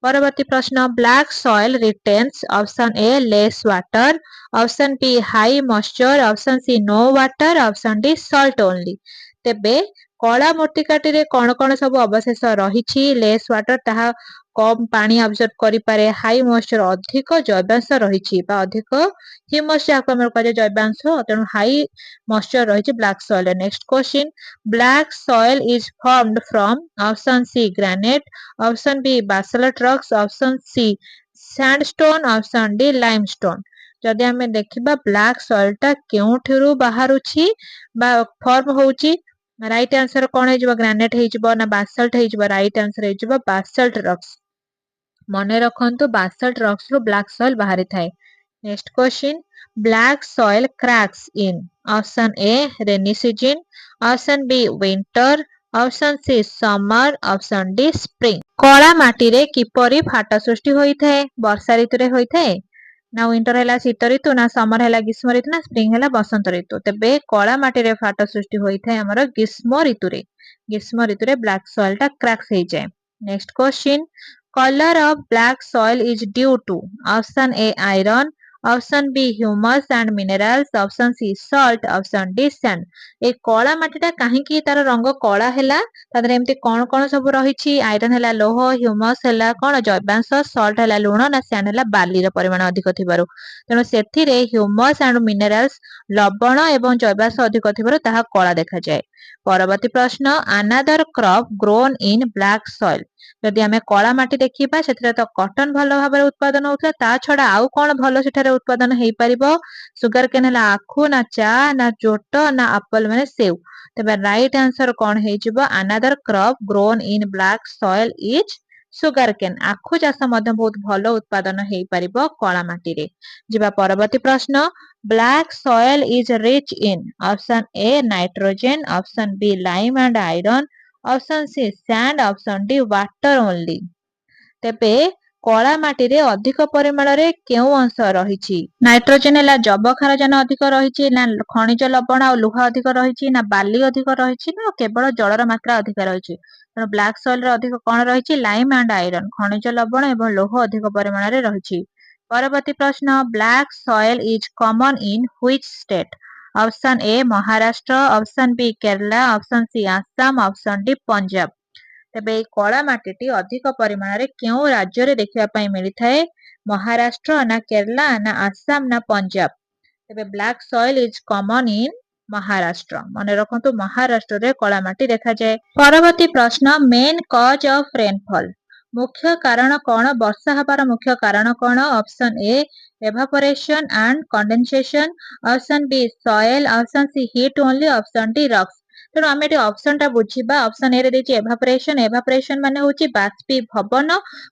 परवर्ती प्रश्न black soil retains option A less water option B high moisture option C no water option D salt only. तेबे कला मूर्तिकाटी रे कोन कोन सब अवशेष रहिछि लेस वाटर ताहा कम पानी अब्जर्व करि पारे हाई मॉइस्चर अधिक जैवांश रहिछि बा अधिक ह्यूमस जाको हम कहे जैवांश तेणु हाई मॉइस्चर रहिछि ब्लैक सॉइल रे। Next question black soil is formed from option C granite, option B basalt rocks, option C sandstone, option D limestone. जदि हमें देखिबा ब्लैक सॉइल टा केउठिरु बाहरुछि बा फॉर्म होउछि राइट आंसर कोन हे जिवो ग्रेनाइट हे जिवो ना बासल्ट हे जिवो राइट आंसर हे जिवो बासल्ट रॉक्स। मने रखंतु बासल्ट रॉक्स रो ब्लैक सॉइल बाहरी थाए। Next question black soil cracks in option A rainy season, option B winter, option C summer, option D spring. कला माटी रे किपरि फाट सृष्टि होई थाए वर्षा ऋतु रे होई थाए ना विंटर हैला शीत ऋतु ना समर हैला ग्रीष्म ऋतु ना स्प्रिंग हैला बसंत ऋतु। तेबे कला माटी रे फाट सृष्टि होई थाए हमर ग्रीष्म ऋतु रे। ग्रीष्म ऋतु रे ब्लैक सॉइल टा क्रैक्स हे जाए। Next question color of black soil is due to option A iron, option B humus and minerals, option C salt, option D sand. ए कला माटीटा काहेकि तार रंग कला हैला तादर एमती कोन कोन सब रहिछि आयरन हैला लोह, ह्यूमस हैला कोन जैवांश, सॉल्ट हैला लूण ना सैंड हैला बाली र परिमाण अधिक थिबारु तेणु सेथिरे ह्यूमस एंड मिनरल्स लवण एवं जैवांश अधिक थिबारु ताहा कला देखा जाए। परवर्ती प्रश्न another crop grown in black soil. जदि आमे कला माटी देखिबा सेथिरे तो कॉटन भलो भाबरे उत्पादन होतला ता छडा आउ कोन भलो सेठारे उत्पादन हेई परिबो सुगर केन हला आखु ना चा ना जोट ना एप्पल माने सेव। तबे राइट आंसर कोन हेई जिवो another crop grown in black soil is sugarcane. आखु चाष मध्य बहुत भलो उत्पादन हेई परिबो कला माटी रे। जिबा परवर्ती प्रश्न black soil is rich in option A nitrogen, option B lime and iron, option C sand, option D water only. तेबे कला माटी रे अधिक परिमाण रे केउ अंश रहिछि नाइट्रोजन हैला जबखारजन अधिक रहिछि ना खनिज लवण आ लुह अधिक रहिछि ना बाली अधिक रहिछि ना केवल जलर मात्रा अधिक रहिछि। तेणु ब्लैक सॉइल रे अधिक कोन रहिछि लाइम एंड आयरन खनिज लवण एवं लौह अधिक परिमाण रे रहिछि। परवर्ती प्रश्न black soil is common in which state. Option A Maharashtra, option B Kerala, option C Assam, option D Punjab. तेबे कला माटीटी अधिक परिमाण रे केउ राज्य रे देखिबा पई मिली थाए महाराष्ट्र ना केरला ना आसाम ना पंजाब। तेबे ब्लैक सॉइल इज कॉमन इन महाराष्ट्र। मने रखंतु महाराष्ट्र रे कला माटी देखा जाए। परवर्ती प्रश्न मेन कॉज ऑफ रेनफॉल मुख्य कारण कोन वर्षा हबार मुख्य कारण कोन। Option A evaporation and condensation, option B soil, option C heat only, option D rocks. तेणु आम ये ऑप्शन टा बुझीबा ऑप्शन ए रे देछि एवापोरेशन। एवापोरेशन माने होछि बाष्पीभवन,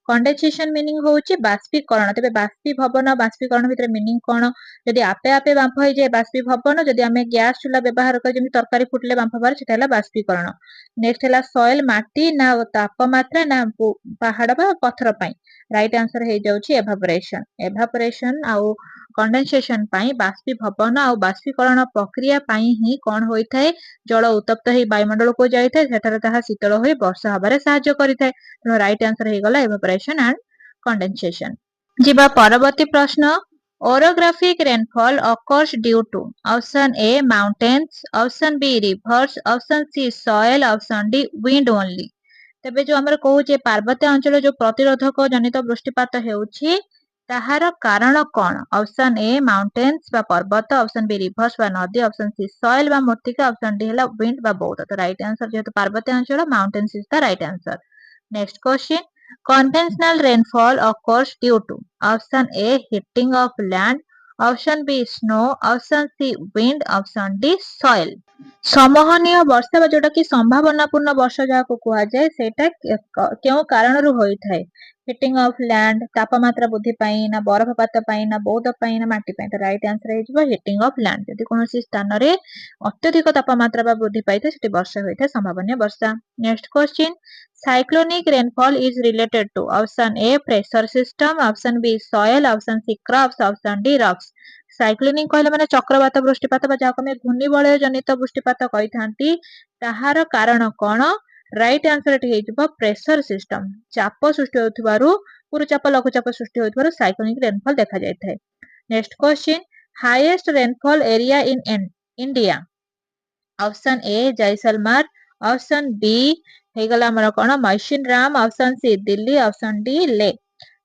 कंडेंसेशन मीनिंग होछि बाष्पीकरण। तबे बाष्पीभवन बाष्पीकरण भितर मीनिंग कोन जदि आपे आपे बांफ होई जाय बाष्पीभवन, जदि आमे गैस चूल्हा व्यवहार कर जेमि तरकारी फुटले बांफ बार सेटा हला बाष्पीकरण। नेक्स्ट हला सॉइल माटी ना तापमात्रा ना पहाड़ बा पत्थर पई राइट आंसर हे जाउछि एवापोरेशन। एवापोरेशन आउ कंडेंसेशन पई बाष्पीभवन आउ बाष्पीकरण प्रक्रिया पई ही कोन होई थाए जल उत्तप्त हे वायुमंडल को जाई थाए सेठारे ताहा शीतल होई वर्षा हबारे सहाय्य करि थाए। तेणु राइट आंसर हे गला एवापोरेशन एंड कंडेंसेशन। जिबा परवर्ती प्रश्न orographic rainfall occurs due to option A mountains, option B rivers, option C soil, option D wind only। तेबे जो हमर कहूचे पार्वत्य अंचल जो प्रतिरोधक जनित वृष्टिपात हेउछि ताहार कारण कोन। ऑप्शन ए माउंटेन्स बा पर्वत, ऑप्शन बी रिवर्स बा नदी, ऑप्शन सी सॉइल बा मृत्तिका, ऑप्शन डी हैला विंड बा बोथ। तो राइट आंसर जेहेतु पार्वत्य अंचल mountains is the right answer. Next question conventional rainfall occurs due to option A heating of land, option B snow, option C wind, option D soil। समहनीय वर्षा बा जोटा कि संभावनापूर्ण वर्षा जाको कुहा जाय सेटा केउ कारणरू होई थाए हिटिंग ऑफ लैंड तापमात्रा वृद्धि पाई ना बरफपात पाई ना बौद पाई ना माटी पाई। तो राइट आंसर हे जिवो हिटिंग ऑफ लैंड। यदि कोनोसी स्थान रे अत्यधिक तापमात्रा बा वृद्धि पाई थाए सेठी वर्षा होई थाए संभावनीय वर्षा। Next question cyclonic rainfall is related to option A pressure system, option B soil, option C crops, option D rocks। Cyclonic कहले माने चक्रवात वृष्टिपात बा जाको हम घूर्णिबलय जनित वृष्टिपात कहि थांती ताहार कारण कोन। राइट आंसर एठी हे जिवो प्रेशर सिस्टम चाप सृष्टि होथबारु गुरुचाप लघुचाप सृष्टि होथबारु साइक्लोनिक रेनफॉल देखा जाय थाए। Next question highest rainfall area in India. Option A Jaisalmer, option B ହେଇଗଲା ଆମର କଣ Mawsynram, option C Delhi, option D Leh.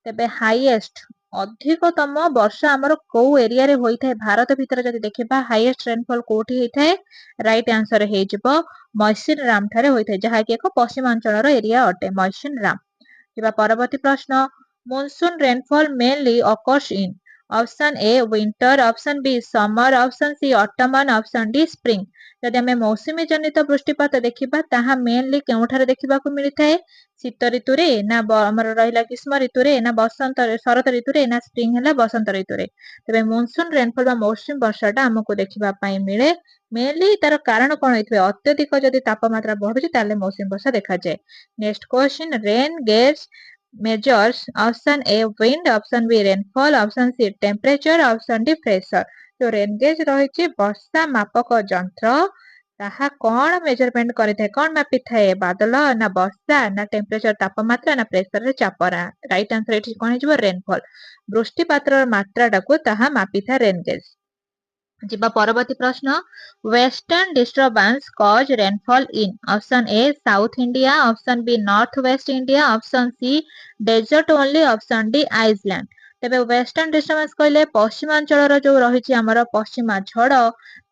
ତେବେ ହାଇଏଷ୍ଟ ଅଧିକତମ ବର୍ଷା ଆମର କୋଉ ଏରିଆରେ ହୋଇଥାଏ ଭାରତ ଭିତରେ ଯଦି ଦେଖିବା ହାଇଏଷ୍ଟ ରେନଫଲ କୋଉଠି ହେଇଥାଏ? ରାଇଟ ଆନ୍ସର ହେଇଯିବ ମୈସିନରାମ ଠାରେ ହୋଇଥାଏ, ଯାହାକି ଏକ ପଶ୍ଚିମାଞ୍ଚଳର ଏରିଆ ଅଟେ ମୈସିନରାମ। ଯିବା ପରବର୍ତ୍ତୀ ପ୍ରଶ୍ନ monsoon rainfall mainly occurs in option A winter, option B summer, option C autumn, option D spring. ଯଦି ଆମେ ମୌସୁମୀ ଜନିତ ବୃଷ୍ଟିପାତ ଦେଖିବା ତାହା ମେନଲି କେଉଁଠାରେ ଦେଖିବାକୁ ମିଳିଥାଏ? ଶୀତ ଋତୁରେ ନା ଆମର ରହିଲା ଗ୍ରୀଷ୍ମ ଋତୁରେ ନା ବସନ୍ତ ଶରତ ଋତୁରେ ନା ସ୍ପ୍ରିଙ୍ଗ ହେଲା ବସନ୍ତ ଋତୁରେ। ତେବେ ମନସୁନ ରେନଫଲ ବା ମୌସୁମୀ ବର୍ଷାଟା ଆମକୁ ଦେଖିବା ପାଇଁ ମିଳେ। ମେନଲି ତାର କାରଣ କଣ ହେଇଥିବ? ଅତ୍ୟଧିକ ଯଦି ତାପମାତ୍ରା ବଢୁଛି ତାହେଲେ ମୌସୁମୀ ବର୍ଷା ଦେଖାଯାଏ। Next question rain gauge measures option A wind, option B rainfall, option C temperature, option D pressure। तो रेन गेज रही वर्षा मापक यंत्र ତାହା କଣ ମେଜରମେଣ୍ଟ କରିଥାଏ କଣ ମାପିଥାଏ ବାଦଲ ନା ବର୍ଷା ନା ଟେମ୍ପରେଚର ତାପମାତ୍ରା ନା ପ୍ରେସରରେ ଚାପରା। ରାଇଟ ଆନ୍ସର ଏଠି କଣ ହେଇଯିବ ରେନଫଲ। ବୃଷ୍ଟିପାତର ମାତ୍ରାଟାକୁ ତାହା ମାପିଥାଏ ରେନ ଗେଜ। ଯିବା ପରବର୍ତ୍ତୀ ପ୍ରଶ୍ନ western disturbances cause rainfall in option A south India, option B north west India, option C desert only, option D Iceland. ତେବେ ୱେଷ୍ଟର୍ନ ଡିଷ୍ଟରବାନ୍ସ କହିଲେ ପଶ୍ଚିମାଞ୍ଚଳର ଯୋଉ ରହିଛି ଆମର ପଶ୍ଚିମା ଝଡ଼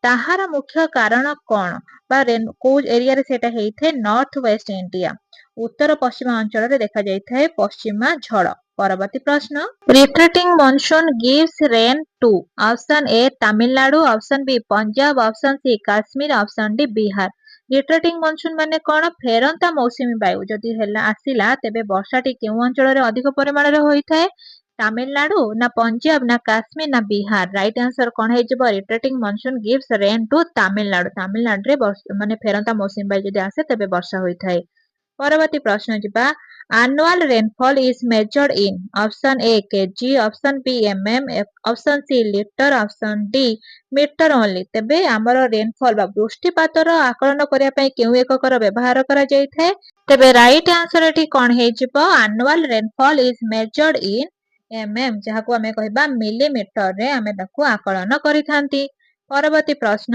ତାହାର ମୁଖ୍ୟ କାରଣ କଣ ବା କୋଉ ଏରିଆରେ ସେଇଟା ହେଇଥାଏ? ନର୍ଥ ୱେଷ୍ଟ ଇଣ୍ଡିଆ ଉତ୍ତର ପଶ୍ଚିମ ଅଞ୍ଚଳରେ ଦେଖାଯାଇଥାଏ ପଶ୍ଚିମା ଝଡ଼। ପରବର୍ତ୍ତୀ ପ୍ରଶ୍ନ retreating monsoon gives rain to option A Tamil Nadu, option B Punjab, option C Kashmir, option D Bihar. Retreating monsoon ମାନେ କଣ? ଫେରନ୍ତା ମୌସୁମୀ ବାୟୁ ଯଦି ହେଲା ଆସିଲା ତେବେ ବର୍ଷାଟି କେଉଁ ଅଞ୍ଚଳରେ ଅଧିକ ପରିମାଣରେ ହୋଇଥାଏ? ତାମିଲନାଡୁ ନା ପଞ୍ଜାବ ନା କାଶ୍ମୀର ନା ବିହାର। ରାଇଟ ଆନ୍ସର କଣ ହେଇଯିବ retreating monsoon gives rain to Tamil Nadu. ତାମିଲନାଡୁରେ ମାନେ ଫେରନ୍ତା ମୌସୁମୀ ବାୟୁ ଯଦି ଆସେ ତେବେ ବର୍ଷା ହୋଇଥାଏ। ପରବର୍ତ୍ତୀ ପ୍ରଶ୍ନ ଯିବା annual rainfall is measured in option A kg, option B mm, option C liter, option D metre only। ତେବେ ଆମର ରେନଫଲ ବା ବୃଷ୍ଟିପାତର ଆକଳନ କରିବା ପାଇଁ କେଉଁ ଏକକର ବ୍ୟବହାର କରାଯାଇଥାଏ? ତେବେ ରାଇଟ ଆନ୍ସର ଏଠି କଣ ହେଇଯିବ annual rainfall is measured in mm, ଯାହାକୁ ଆମେ କହିବା ମିଲିମିଟରରେ ଆମେ ତାକୁ ଆକଳନ କରିଥାନ୍ତି। ପରବର୍ତ୍ତୀ ପ୍ରଶ୍ନ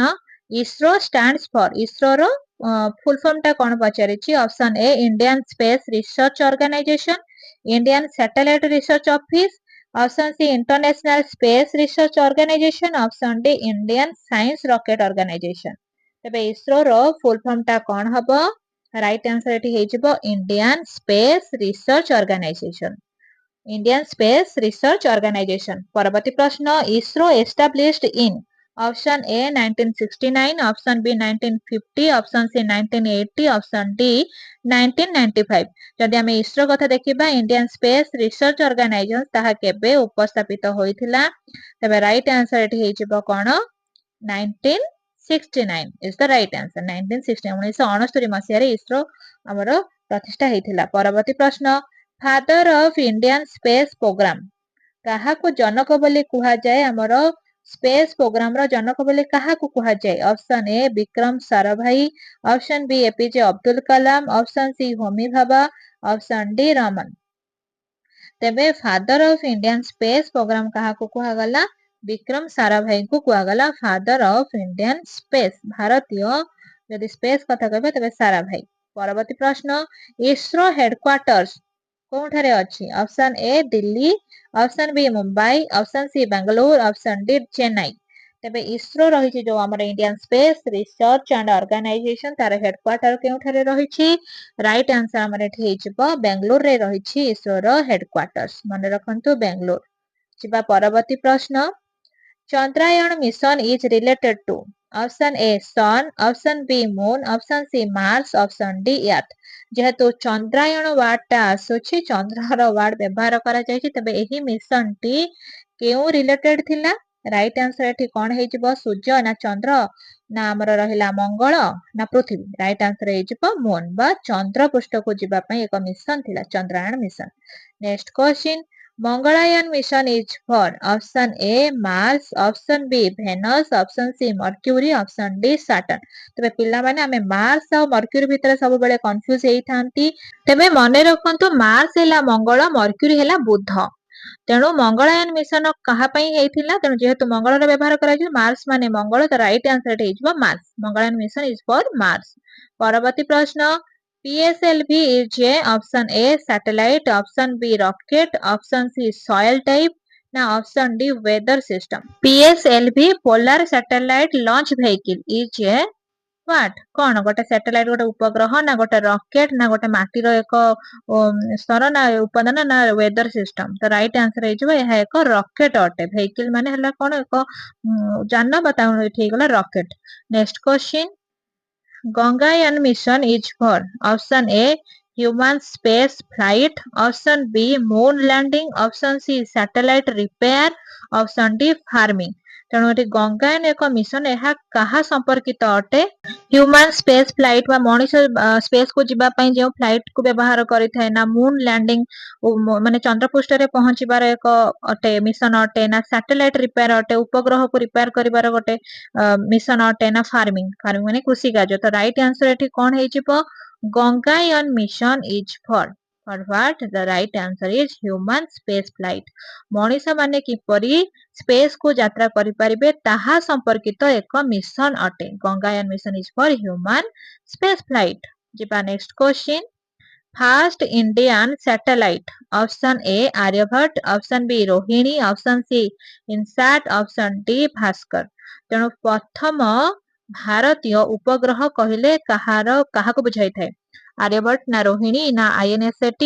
ଇସ୍ରୋ stands for ଇସ୍ରୋର ଫୁଲ ଫର୍ମ ଟା କଣ ପଚାରିଛି? Option A Indian space research organisation, Indian satellite research office, option C international space research organisation, option D Indian science rocket organisation. ତେବେ ଇସ୍ରୋର ଫୁଲ ଫର୍ମ ଟା କଣ ହବ? ରାଇଟ ଆନ୍ସର ଏଠି ହେଇଯିବ Indian space research organisation. Indian space research organisation. ପରବର୍ତ୍ତୀ ପ୍ରଶ୍ନ ISRO established in option A 1969, option B 1950, option C 1980, option D 1995। ଯଦି ଆମେ ଇସ୍ରୋ କଥା ଦେଖିବା ଇଣ୍ଡିଆନ ସ୍ପେସ ରିସର୍ଚ୍ଚ ଅର୍ଗାନାଇଜେସନ ତାହା କେବେ ଉପସ୍ଥାପିତ ହୋଇଥିଲା? ତେବେ ରାଇଟ ଆନ୍ସର ଏଠି ହେଇଯିବ କଣ? 1969 ଇଜ ଦ ରାଇଟ ଆନ୍ସର। 1969 ମସିହାରେ ଇସ୍ରୋ ଆମର ପ୍ରତିଷ୍ଠା ହେଇଥିଲା। ପରବର୍ତ୍ତୀ ପ୍ରଶ୍ନ father of Indian space programme କାହାକୁ ଜନକ ବୋଲି କୁହାଯାଏ? ଆମର ସ୍ପେସ ପ୍ରୋଗ୍ରାମର ଜନକ ବୋଲି କାହାକୁ କୁହାଯାଏ? Option A Vikram Sarabhai, option B APJ Abdul Kalam, option C Homi Bhabha, option D Raman. ତେବେ father of Indian space programme କାହାକୁ କୁହାଗଲା? ବିକ୍ରମ ସାରାଭାଇଙ୍କୁ କୁହାଗଲା ଫାଦର ଅଫ ଇଣ୍ଡିଆନ ସ୍ପେସ। ଭାରତୀୟ ଯଦି ସ୍ପେସ କଥା କହିବା ତେବେ ସାରାଭାଇ। ପରବର୍ତ୍ତୀ ପ୍ରଶ୍ନ ଇସ୍ରୋ ହେଡକ୍ୱାର୍ଟର୍ସ କୋଉଠାରେ ଅଛି? Option A Delhi, option B Mumbai, option C Bangalore, option D Chennai. ତେବେ ଇସ୍ରୋ ରହିଛି ଯୋଉ ଆମର Indian space research and organisation ତାର ହେଡକ୍ୱାର୍ଟର କେଉଁଠାରେ ରହିଛି? ରାଇଟ ଆନ୍ସର ଆମର ଏଠି ହେଇଯିବ ବେଙ୍ଗାଲୁରୁରେ ରହିଛି ଇସ୍ରୋର ହେଡକ୍ୱାର୍ଟର୍ସ। ମନେ ରଖନ୍ତୁ ବେଙ୍ଗାଲୁରୁ। ଯିବା ପରବର୍ତ୍ତୀ ପ୍ରଶ୍ନ Chandrayaan mission is related to option A sun, option B moon, option C Mars, option D earth. ଯେହେତୁ ଚନ୍ଦ୍ରାୟନ ୱାର୍ଡଟା ଆସୁଛି ଚନ୍ଦ୍ରର ୱାର୍ଡ ବ୍ୟବହାର କରାଯାଇଛି ତେବେ ଏହି ମିଶନଟି କେଉଁ ରିଲେଟେଡ ଥିଲା? ରାଇଟ ଆନ୍ସର ଏଠି କଣ ହେଇଯିବ ସୂର୍ଯ୍ୟ ନା ଚନ୍ଦ୍ର ନା ଆମର ରହିଲା ମଙ୍ଗଳ ନା ପୃଥିବୀ। ରାଇଟ ଆନ୍ସର ହେଇଯିବ ମୁନ୍ ବା ଚନ୍ଦ୍ର ପୃଷ୍ଠକୁ ଯିବା ପାଇଁ ଏକ ମିଶନ ଥିଲା Chandrayaan mission. Next question Mangalyaan mission is for option A Mars, option B Venus, option C Mercury, option D Saturn. ତେବେ ପିଲାମାନେ ଆମେ ମାର୍ସ ଆଉ ମର୍କ୍ୟୁରୀ ଭିତରେ ସବୁବେଳେ କନଫ୍ୟୁଜ ହେଇଥାନ୍ତି। ତେବେ ମନେ ରଖନ୍ତୁ ମାର୍ସ ହେଲା ମଙ୍ଗଳ, ମର୍କ୍ୟୁରୀ ହେଲା ବୁଧ। ତେଣୁ ମଙ୍ଗଳାୟନ ମିଶନ କାହା ପାଇଁ ହେଇଥିଲା? ତେଣୁ ଯେହେତୁ ମଙ୍ଗଳର ବ୍ୟବହାର କରାଯାଇଛି ମାର୍ସ ମାନେ ମଙ୍ଗଳ ତ ରାଇଟ ଆନ୍ସର ହେଇଯିବ Mars. Mangalyaan mission is for Mars. ପରବର୍ତ୍ତୀ ପ୍ରଶ୍ନ PSLV is a option A satellite, option B rocket, option C soil type, na option D weather system. PSLV polar satellite launch vehicle is a what? କଣ ଗୋଟେ satellite ଗୋଟେ ଉପଗ୍ରହ ନା ଗୋଟେ rocket ନା ଗୋଟେ ମାଟିର ଏକ ସ୍ତର ନା ଉପାଦାନ ନା weather system। ତ right answer ହେଇଯିବ ଏହା ଏକ rocket ଅଟେ। vehicle ମାନେ ହେଲା କଣ ଏକ ଯାନ ବା ତା ଏଠି ହେଇଗଲା rocket। next question Gangayaan mission is for option A human space flight, option B moon landing, option C satellite repair, option D farming। ତେଣୁ ଏଠି ଗଙ୍ଗାୟନ ଏକ ମିଶନ ଏହା କାହା ସମ୍ପର୍କିତ ଅଟେ ହ୍ୟୁମାନ ସ୍ପେସ ଫ୍ଲାଇଟ ବା ମଣିଷ ସ୍ପେସ କୁ ଯିବା ପାଇଁ ଯେଉଁ ଫ୍ଲାଇଟ କୁ ବ୍ୟବହାର କରିଥାଏ ନା ମୁନ ଲ୍ୟାଣ୍ଡିଂ ମାନେ ଚନ୍ଦ୍ରପୃଷ୍ଠରେ ପହଞ୍ଚିବାର ଏକ ଅଟେ ମିଶନ ଅଟେ ନା ସାଟେଲାଇଟ ରିପେୟାର ଅଟେ ଉପଗ୍ରହକୁ ରିପେୟାର କରିବାର ଗୋଟେ ମିଶନ ଅଟେ ନା ଫାର୍ମିଂ ଫାର୍ମିଂ ମାନେ କୃଷି କାର୍ଯ୍ୟ ତ ରାଇଟ ଆନ୍ସର ଏଠି କଣ ହେଇଯିବ Gaganyaan mission is for what the right answer is human space flight ମଣିଷ ମାନେ କିପରି ସ୍ପେସ କୁ ଯାତ୍ରା କରିପାରିବେ ତାହା ସମ୍ପର୍କିତ ଏକ ମିଶନ ଅଟେ Gaganyaan mission is for human space flight ଯିବା next question First Indian satellite option A Aryabhat option B Rohini option C INSAT option D Bhaskar ତେଣୁ ପ୍ରଥମ ଭାରତୀୟ ଉପଗ୍ରହ କହିଲେ କାହାକୁ ବୁଝାଇଥାଏ ଆର୍ଯ୍ୟଭଟ୍ଟ ନା ରୋହିଣୀ ନା INSAT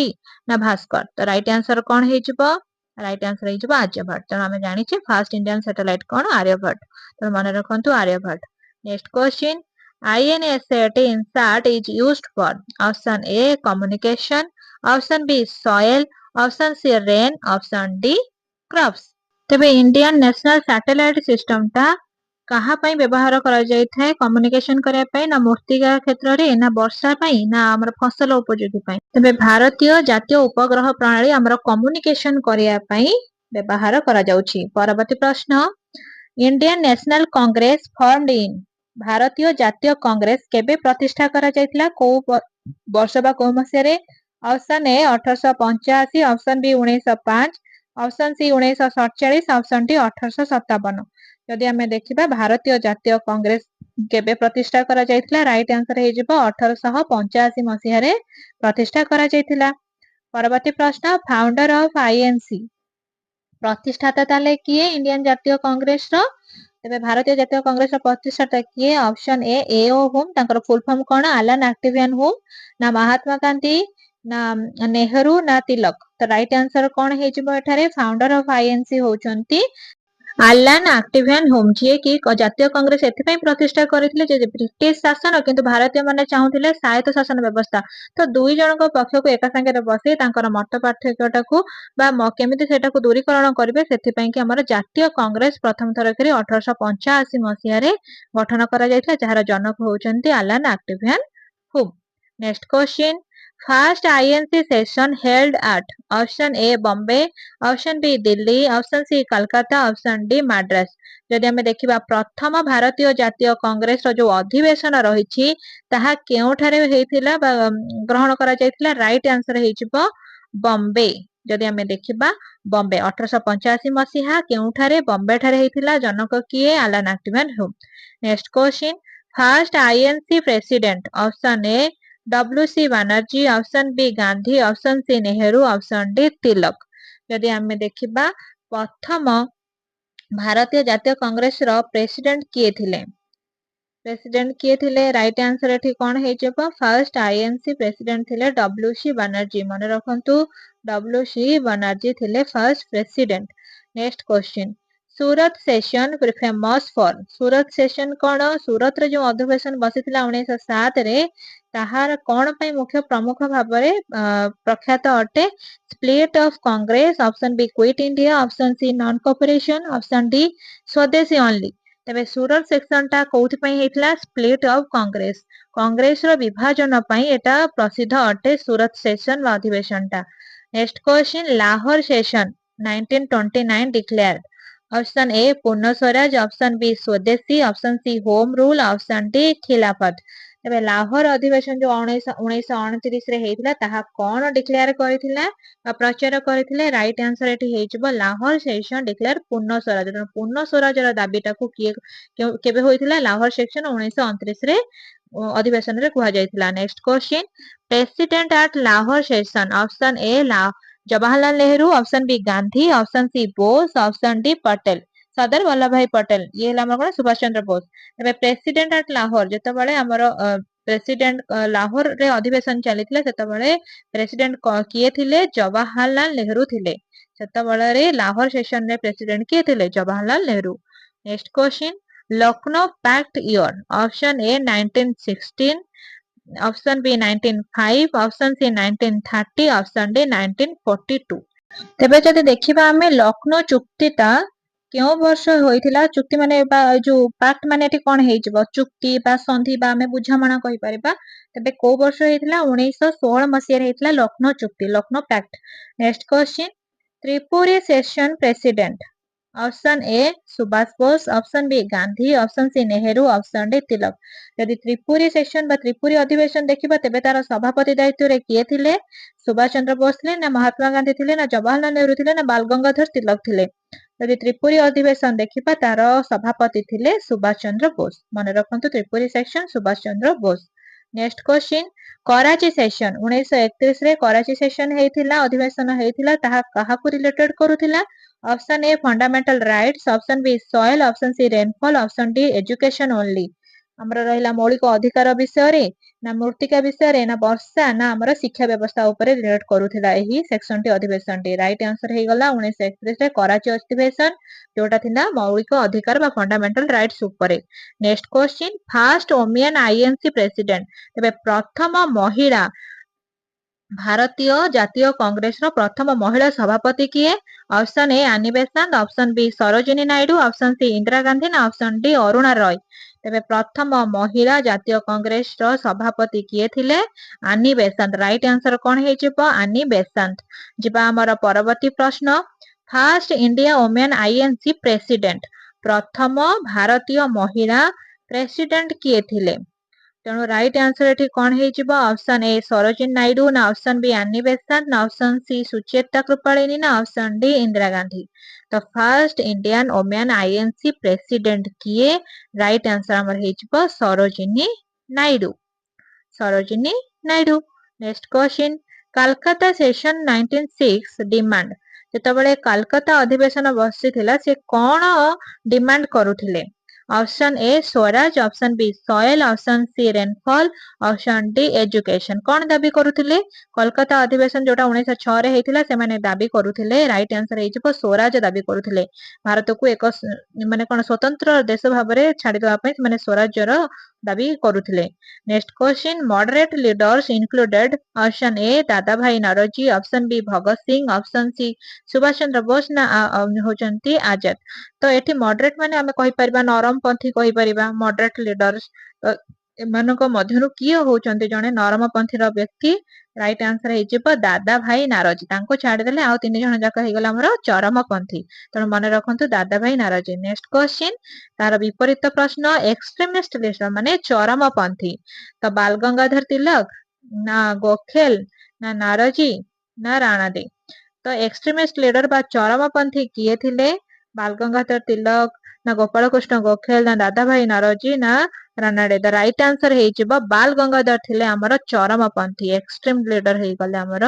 ନା ଭାସ୍କର ତ ରାଇଟ ଆନ୍ସର କଣ ହେଇଯିବ ରାଇଟ ଆନ୍ସର ହେଇଯିବ ଆର୍ଯ୍ୟଭଟ୍ଟ ତେଣୁ ଆମେ ଜାଣିଛେ ଫାର୍ଷ୍ଟ ଇଣ୍ଡିଆନ ସାଟେଲାଇଟ କଣ ଆର୍ଯ୍ୟଭଟ୍ଟ ତେଣୁ ମନେ ରଖନ୍ତୁ Aryabhata next question INSAT INSAT is used for option A communication option B soil option C rain option D crops ତେବେ ଇଣ୍ଡିଆନ ନ୍ୟାସନାଲ ସାଟେଲାଇଟ ସିଷ୍ଟମ ଟା କାହା ପାଇଁ ବ୍ୟବହାର କରାଯାଇଥାଏ କମ୍ୟୁନିକେସନ କରିବା ପାଇଁ ନା ମୂର୍ତ୍ତିକା କ୍ଷେତ୍ରରେ ନା ବର୍ଷା ପାଇଁ ନା ଆମର ଫସଲ ଉପଯୋଗୀ ପାଇଁ ତେବେ ଭାରତୀୟ ଜାତୀୟ ଉପଗ୍ରହ ପ୍ରଣାଳୀ ଆମର କମ୍ୟୁନିକେସନ କରିବା ପାଇଁ ବ୍ୟବହାର କରାଯାଉଛି ପରବର୍ତ୍ତୀ ପ୍ରଶ୍ନ ଇଣ୍ଡିଆନ ନ୍ୟାସନାଲ କଂଗ୍ରେସ ଫର୍ମଡ ଇନ୍ ଭାରତୀୟ ଜାତୀୟ କଂଗ୍ରେସ କେବେ ପ୍ରତିଷ୍ଠା କରାଯାଇଥିଲା କୋଉ ବର୍ଷ ବା କୋଉ ମସିହାରେ ଅପସନ ଏ 1885 ଅପସନ ବି 1905 ଅପସନ ସି 1947 ଅପସନ ଡି 1857 ଯଦି ଆମେ ଦେଖିବା ଭାରତୀୟ ଜାତୀୟ କଂଗ୍ରେସ କେବେ ପ୍ରତିଷ୍ଠା କରାଯାଇଥିଲା ରାଇଟ ଆନ୍ସର ହେଇଯିବ 1885 ମସିହାରେ ପ୍ରତିଷ୍ଠା କରାଯାଇଥିଲା ପରବର୍ତ୍ତୀ ପ୍ରଶ୍ନ ଫାଉଣ୍ଡର ଅଫ INC ପ୍ରତିଷ୍ଠାତା ତାହେଲେ କିଏ ଇଣ୍ଡିଆନ ଜାତୀୟ କଂଗ୍ରେସର ତେବେ ଭାରତୀୟ ଜାତୀୟ କଂଗ୍ରେସର ପ୍ରତିଷ୍ଠାତା କିଏ ଅପସନ ଏ AO ହୁମ୍ ତାଙ୍କର ଫୁଲ ଫର୍ମ କଣ ଆଲାନ ଆକ୍ଟିଭିଆନ ହୁମ୍ ନା ମହାତ୍ମା ଗାନ୍ଧୀ ନା ନେହେରୁ ନା ତିଲକ ତ ରାଇଟ ଆନ୍ସର କଣ ହେଇଯିବ ଏଠାରେ ଫାଉଣ୍ଡର ଅଫ INC ହଉଛନ୍ତି ଆଲାନ ଆକ୍ଟିଭିଆନ ହୁମ୍ ଯିଏକି ଜାତୀୟ କଂଗ୍ରେସ ଏଥିପାଇଁ ପ୍ରତିଷ୍ଠା କରିଥିଲେ ଯେ ବ୍ରିଟିଶ ଶାସନ କିନ୍ତୁ ଭାରତୀୟ ମାନେ ଚାହୁଁଥିଲେ ସ୍ୱାୟତ୍ତ ଶାସନ ବ୍ୟବସ୍ଥା ତ ଦୁଇ ଜଣଙ୍କ ପକ୍ଷକୁ ଏକା ସାଙ୍ଗରେ ବସେଇ ତାଙ୍କର ମତ ପାର୍ଥକ୍ୟଟାକୁ ବା କେମିତି ସେଟାକୁ ଦୂରୀକରଣ କରିବେ ସେଥିପାଇଁ କି ଆମର ଜାତୀୟ କଂଗ୍ରେସ ପ୍ରଥମ ଥର କରି 1885 ମସିହାରେ ଗଠନ କରାଯାଇଥିଲା ଯାହାର ଜନକ ହଉଛନ୍ତି Allan Octavian Hume next question First INC session held at option A Bombay option B Delhi option C Calcutta option D Madras ଯଦି ଆମେ ଦେଖିବା ପ୍ରଥମ ଭାରତୀୟ ଜାତୀୟ କଂଗ୍ରେସର ଯୋଉ ଅଧିବେଶନ ରହିଛି ତାହା କେଉଁଠାରେ ହେଇଥିଲା ବା ଗ୍ରହଣ କରାଯାଇଥିଲା ରାଇଟ ଆନ୍ସର ହେଇଯିବ ବମ୍ବେ ଯଦି ଆମେ ଦେଖିବା ବମ୍ବେ 1885 ମସିହା କେଉଁଠାରେ ବମ୍ବେ ଠାରେ ହେଇଥିଲା ଜନକ କିଏ Allan Octavian Hume next question first INC president option A WC Banerjee option B Gandhi option C Nehru option D Tilak ଯଦି ଆମେ ଦେଖିବା ପ୍ରଥମ ଭାରତୀୟ ଜାତୀୟ କଂଗ୍ରେସର ପ୍ରେସିଡେଣ୍ଟ କିଏ ଥିଲେ ରାଇଟ ଆନ୍ସର ଏଠି କଣ ହେଇଯିବ ଫାର୍ଷ୍ଟ INC ପ୍ରେସିଡେଣ୍ଟ ଥିଲେ WC ବାନାର୍ଜୀ ମନେ ରଖନ୍ତୁ WC ବାନାର୍ଜୀ ଥିଲେ first president next question Surat session famous for Surat session କଣ ସୁରତରେ ଯୋଉ ଅଧିବେଶନ ବସିଥିଲା 1907ରେ ତାହାର କଣ ପାଇଁ ମୁଖ୍ୟ ପ୍ରମୁଖ ଭାବରେ ପ୍ରଖ୍ୟାତ ଅଟେ split of Congress option B quit India option C non cooperation option D swadeshi only ତେବେ ସୁରତ ସେକ୍ସନ ଟା କୋଉଥି ପାଇଁ ହେଇଥିଲା ସ୍ପ୍ଲିଟ ଅଫ କଂଗ୍ରେସର ବିଭାଜନ ପାଇଁ ଏଟା ପ୍ରସିଦ୍ଧ ଅଟେ ସୁରତ ସେସନ ବା ଅଧିବେଶନ ଟା next question Lahore session 1929 declared option A Purna Swaraj option B Swadeshi option C home rule option D Khilafat ତେବେ ଲାହୋର ଅଧିବେଶନ ଯୋଉ 1929 ରେ ହେଇଥିଲା ତାହା କଣ ଡିକ୍ଲେୟାର କରିଥିଲା ବା ପ୍ରଚାର କରିଥିଲେ ରାଇଟ ଆନ୍ସର ଏଠି ହେଇଯିବ ଲାହୋର ସେସନ ଡିକ୍ଲେୟାର ପୂର୍ଣ୍ଣ ସ୍ୱରାଜ ପୂର୍ଣ୍ଣ ସ୍ୱରାଜର ଦାବିଟାକୁ କେବେ ହୋଇଥିଲା ଲାହୋର ସେକ୍ସନ 1929 ରେ ଅଧିବେशन ରେ कुहा जायतिला। Next question, president at Lahore session, option A Jawaharlal Nehru, option B Gandhi, option C Bose, option D Patel. Sardar Vallabh bhai Patel, ये ହେଲା ଆମର କଣ ସୁଭାଷ ଚନ୍ଦ୍ର ବୋଷ। ଏବେ ପ୍ରେସିଡେଣ୍ଟ ଆଟ୍ ଲାହୋର, ଯେତେବେଳେ ଆମର ପ୍ରେସିଡେଣ୍ଟ ଲାହୋର ରେ ଅଧିବେଶନ ଚାଲିଥିଲା ସେତେବେଳେ ପ୍ରେସିଡେଣ୍ଟ କିଏ ଥିଲେ? ଜବାହରଲାଲ ନେହେରୁ ଥିଲେ। ସେତେବେଳେ ଲାହୋର ସେସନ ରେ ପ୍ରେସିଡେଣ୍ଟ କିଏ ଥିଲେ? Jawaharlal Nehru. Next question, Lucknow pact year, option A 1916, option B 1905, option C 1930, option D 1942। तेबे जदि देखिबा हमें लखनऊ चुक्तिटा केउ वर्ष होइथिला? चुक्ति माने बा जो पैक्ट माने एठी कोन हेइजबो? चुक्ति बा संधि बा हमें बुझामणा कहि परिबा। तेबे को वर्ष हेइथिला? 1916 मसिया रे हेइथिला लखनऊ चुक्ति, Lucknow pact. Next question, Tripuri session president, option A Subhash Bose, option B Gandhi, option C Nehru, option D Tilak. यदि त्रिपुरी सेशन बा त्रिपुरी अधिवेशन देखिबा तेबे तार सभापति दायित्व रे किए थिले? सुभाष चंद्र बोस थिले ना महात्मा गांधी थिले ना जवाहरलाल नेहरू थिले ना बाल गंगाधर तिलक थिले? यदि त्रिपुरी अधिवेशन देखिबा तार सभापति थिले सुभाष चंद्र बोस। मन रखंतु Tripuri session Subhash Chandra Bose. Next question, Karachi session 1931 रे कराची सेशन हेइथिला, अधिवेशन हेइथिला, ताहा काहाकु रिलेटेड करूथिला? Option A fundamental rights, option B soil, option C rainfall, option D education only. हमर रहिला मौलिक अधिकार विषय रे ना मृत्तिका विषय रे ना वर्षा ना हमर शिक्षा व्यवस्था ऊपर रिलेट करूथिला एही सेक्शन टी अधिवेशन टी। राइट आंसर हे गला 1931 रे कराची अधिवेशन, जोटा थिला मौलिक अधिकार बा फंडामेंटल राइट्स ऊपर। Next question, first women INC president, तबे प्रथम महिला भारतीय जातीय कांग्रेस रो प्रथम महिला सभापति किए? Option A Annie Besant, option B Sarojini Naidu, option C Indira Gandhi ना ऑप्शन डी अरुणा रॉय। तेबे प्रथम महिला जातीय कांग्रेस रो सभापति किए थिले? आनी बेसांत। राइट आंसर कोन हे जिवो? आनी बेसांत। जिबा हमर परवर्ती प्रश्न, first India women INC president, प्रथम भारतीय महिला प्रेसिडेंट किए थिले? तेणु राइट आंसर एठी कोन हे जिवो? ऑप्शन ए सरोजिनी नायडू ना ऑप्शन बी आनी बेसांत ना ऑप्शन सी सुचेता कृपालिनी ना ऑप्शन डी इंदिरा गांधी। तो first Indian women INC president किए? राइट आंसर हमर हे जिवो Sarojini Naidu, Sarojini Naidu. Next question, Calcutta session 1906 demand, जेतबेले कलकत्ता अधिवेशन बसिथिला से कोन डिमांड करूथिले? Option A swaraj, option B soil, option C rainfall, option D education. कोन दाबी करूथिले? कोलकाता अधिवेशन जोटा 1906 रे हेइथिला से माने दाबी करूथिले। राइट आंसर हे जिवो स्वराज दाबी करूथिले। भारत को एक माने कोन स्वतंत्र देश भाबरे छाडी देबा पय माने स्वराज्य रो दाबी करूथिले। Next question, moderate leaders included, option A Dada bhai Naoroji, option B Bhagat Singh, option C Subhash Chandra Bose ना होचंती आजाद। तो एठी मॉडरेट माने हमें कहि परिबा नरम पंथी कहि परिबा मॉडरेट लीडर्स। तो एमानको मध्यरु किए होचंती जने नरम पंथी रो व्यक्ति? राइट आंसर हे जिवो दादा भाई नारोजी। तांको छाडी देले आ तीन जण जाक हे गला हमर चरम पंथी। तण मन रखंतु दादा भाई नारोजी। नेक्स्ट क्वेश्चन, तार विपरीत प्रश्न, एक्सट्रीमिस्ट लीडर माने चरम पंथी। तो बाल गंगाधर तिलक ना गोखेल ना नारोजी ना राणा दे। तो एक्सट्रीमिस्ट लीडर बा चरम पंथी किए थिले? बाल गंगाधर तिलक ना गोपाल कृष्ण गोखेल ना दादा भाई नौरोजी ना Ranade. The right answer हे जिवो बाल गंगाधर थिले हमर चरम पंथी, एक्सट्रीम लीडर हे गले हमर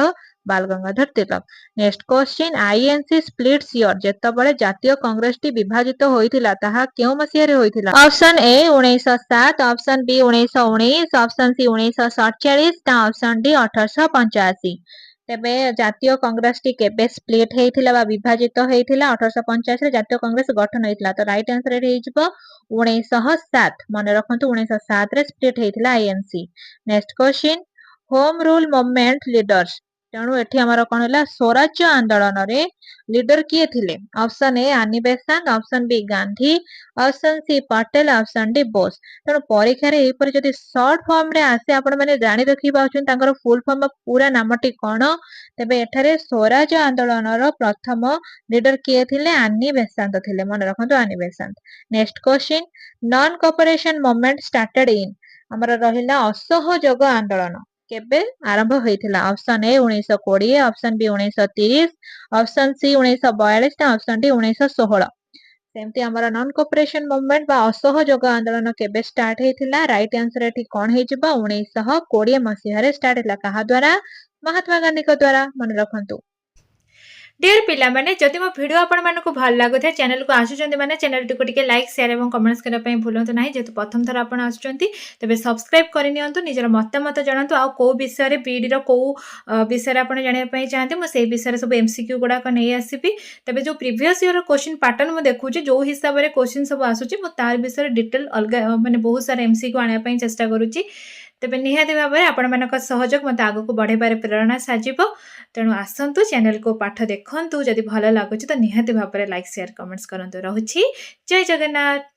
Bal Gangadhar Tilak. Next question, INC splits year, जेतबेले जातीय कांग्रेस टी विभाजित होइथिला ताहा केउ मसिया रे होइथिला? Option A 1907, option B 1919, option C 1947 ता ऑप्शन डी 1885। तेबे जातीय कांग्रेस टी केबे स्प्लिट हेइथिला बा विभाजित हेइथिला? 1850 रे जातीय कांग्रेस गठन हेइथिला। तो राइट आंसर हे जिवो 1907। मन रखंतु 1907 रे स्प्लिट हेइथिला INC. Next question, home rule movement leaders, तेणु एठी हमर कोन होला? स्वराज्य आंदोलन रे लीडर किए थिले? Option A Annie Besant, option B Gandhi, option C Patel, option D Bose. तेणु परीक्षा रे एही पर जदि शॉर्ट फॉर्म रे आसे आपण माने जानि रखि पाउछन तांकर फुल फॉर्म पूरा नामटी कोन? तेबे एठारे स्वराज आंदोलन रो प्रथम लीडर किए थिले? आनी बेसांत थिले। मन रखंतु Annie Besant. Next question, non cooperation movement started in, हमर रहिला असहयोग आंदोलन केबे आरंभ होइथिला? Option A 1920, option B 1930, option C 1942 ता ऑप्शन डी 1916। सेमती आमर नॉन कोऑपरेशन मूवमेंट बा असहयोग आंदोलन केबे स्टार्ट हेतिला राइट आंसर एठी कोन हे जिबा 1920 मसीहा रे स्टार्ट हैला कहा द्वारा महात्मा गांधी को द्वारा मन रखंतु। डियर पिला माने जदि मो वीडियो आपण मानको भल लागुथे चैनल को आसुचंती माने चैनल टिको टिके लाइक शेयर एवं कमेंट्स करा पई भूलंतु नाही जेतु प्रथम थर आपण आसुचंती तबे सब्सक्राइब करि नियंतु निजर मतामत जणांतु आ को विषय रे बीडी रो को विषय रे आपण जानिया पई चाहते मो सेही विषय रे सब एमसीक्यू गुडा को नै आसीबी तबे जो प्रीवियस ईयर क्वेश्चन पैटर्न मो देखुची जो हिसाब रे क्वेश्चन सब आसुची मो तार विषय रे डिटेल अलगा माने बहुत सारा एमसीक्यू आनिया पई चेष्टा करूची तेबे निहाती भाबरे आपण मानक सहयोग मते आगो को बढ़ेबारे प्रेरणा साजिबो तेणु आसंतु चैनल को पाठ देखंतु जदि भल लागुची तो निहाती भाबरे लाइक शेयर कमेंट्स करंतु। रहुची जय जगन्नाथ।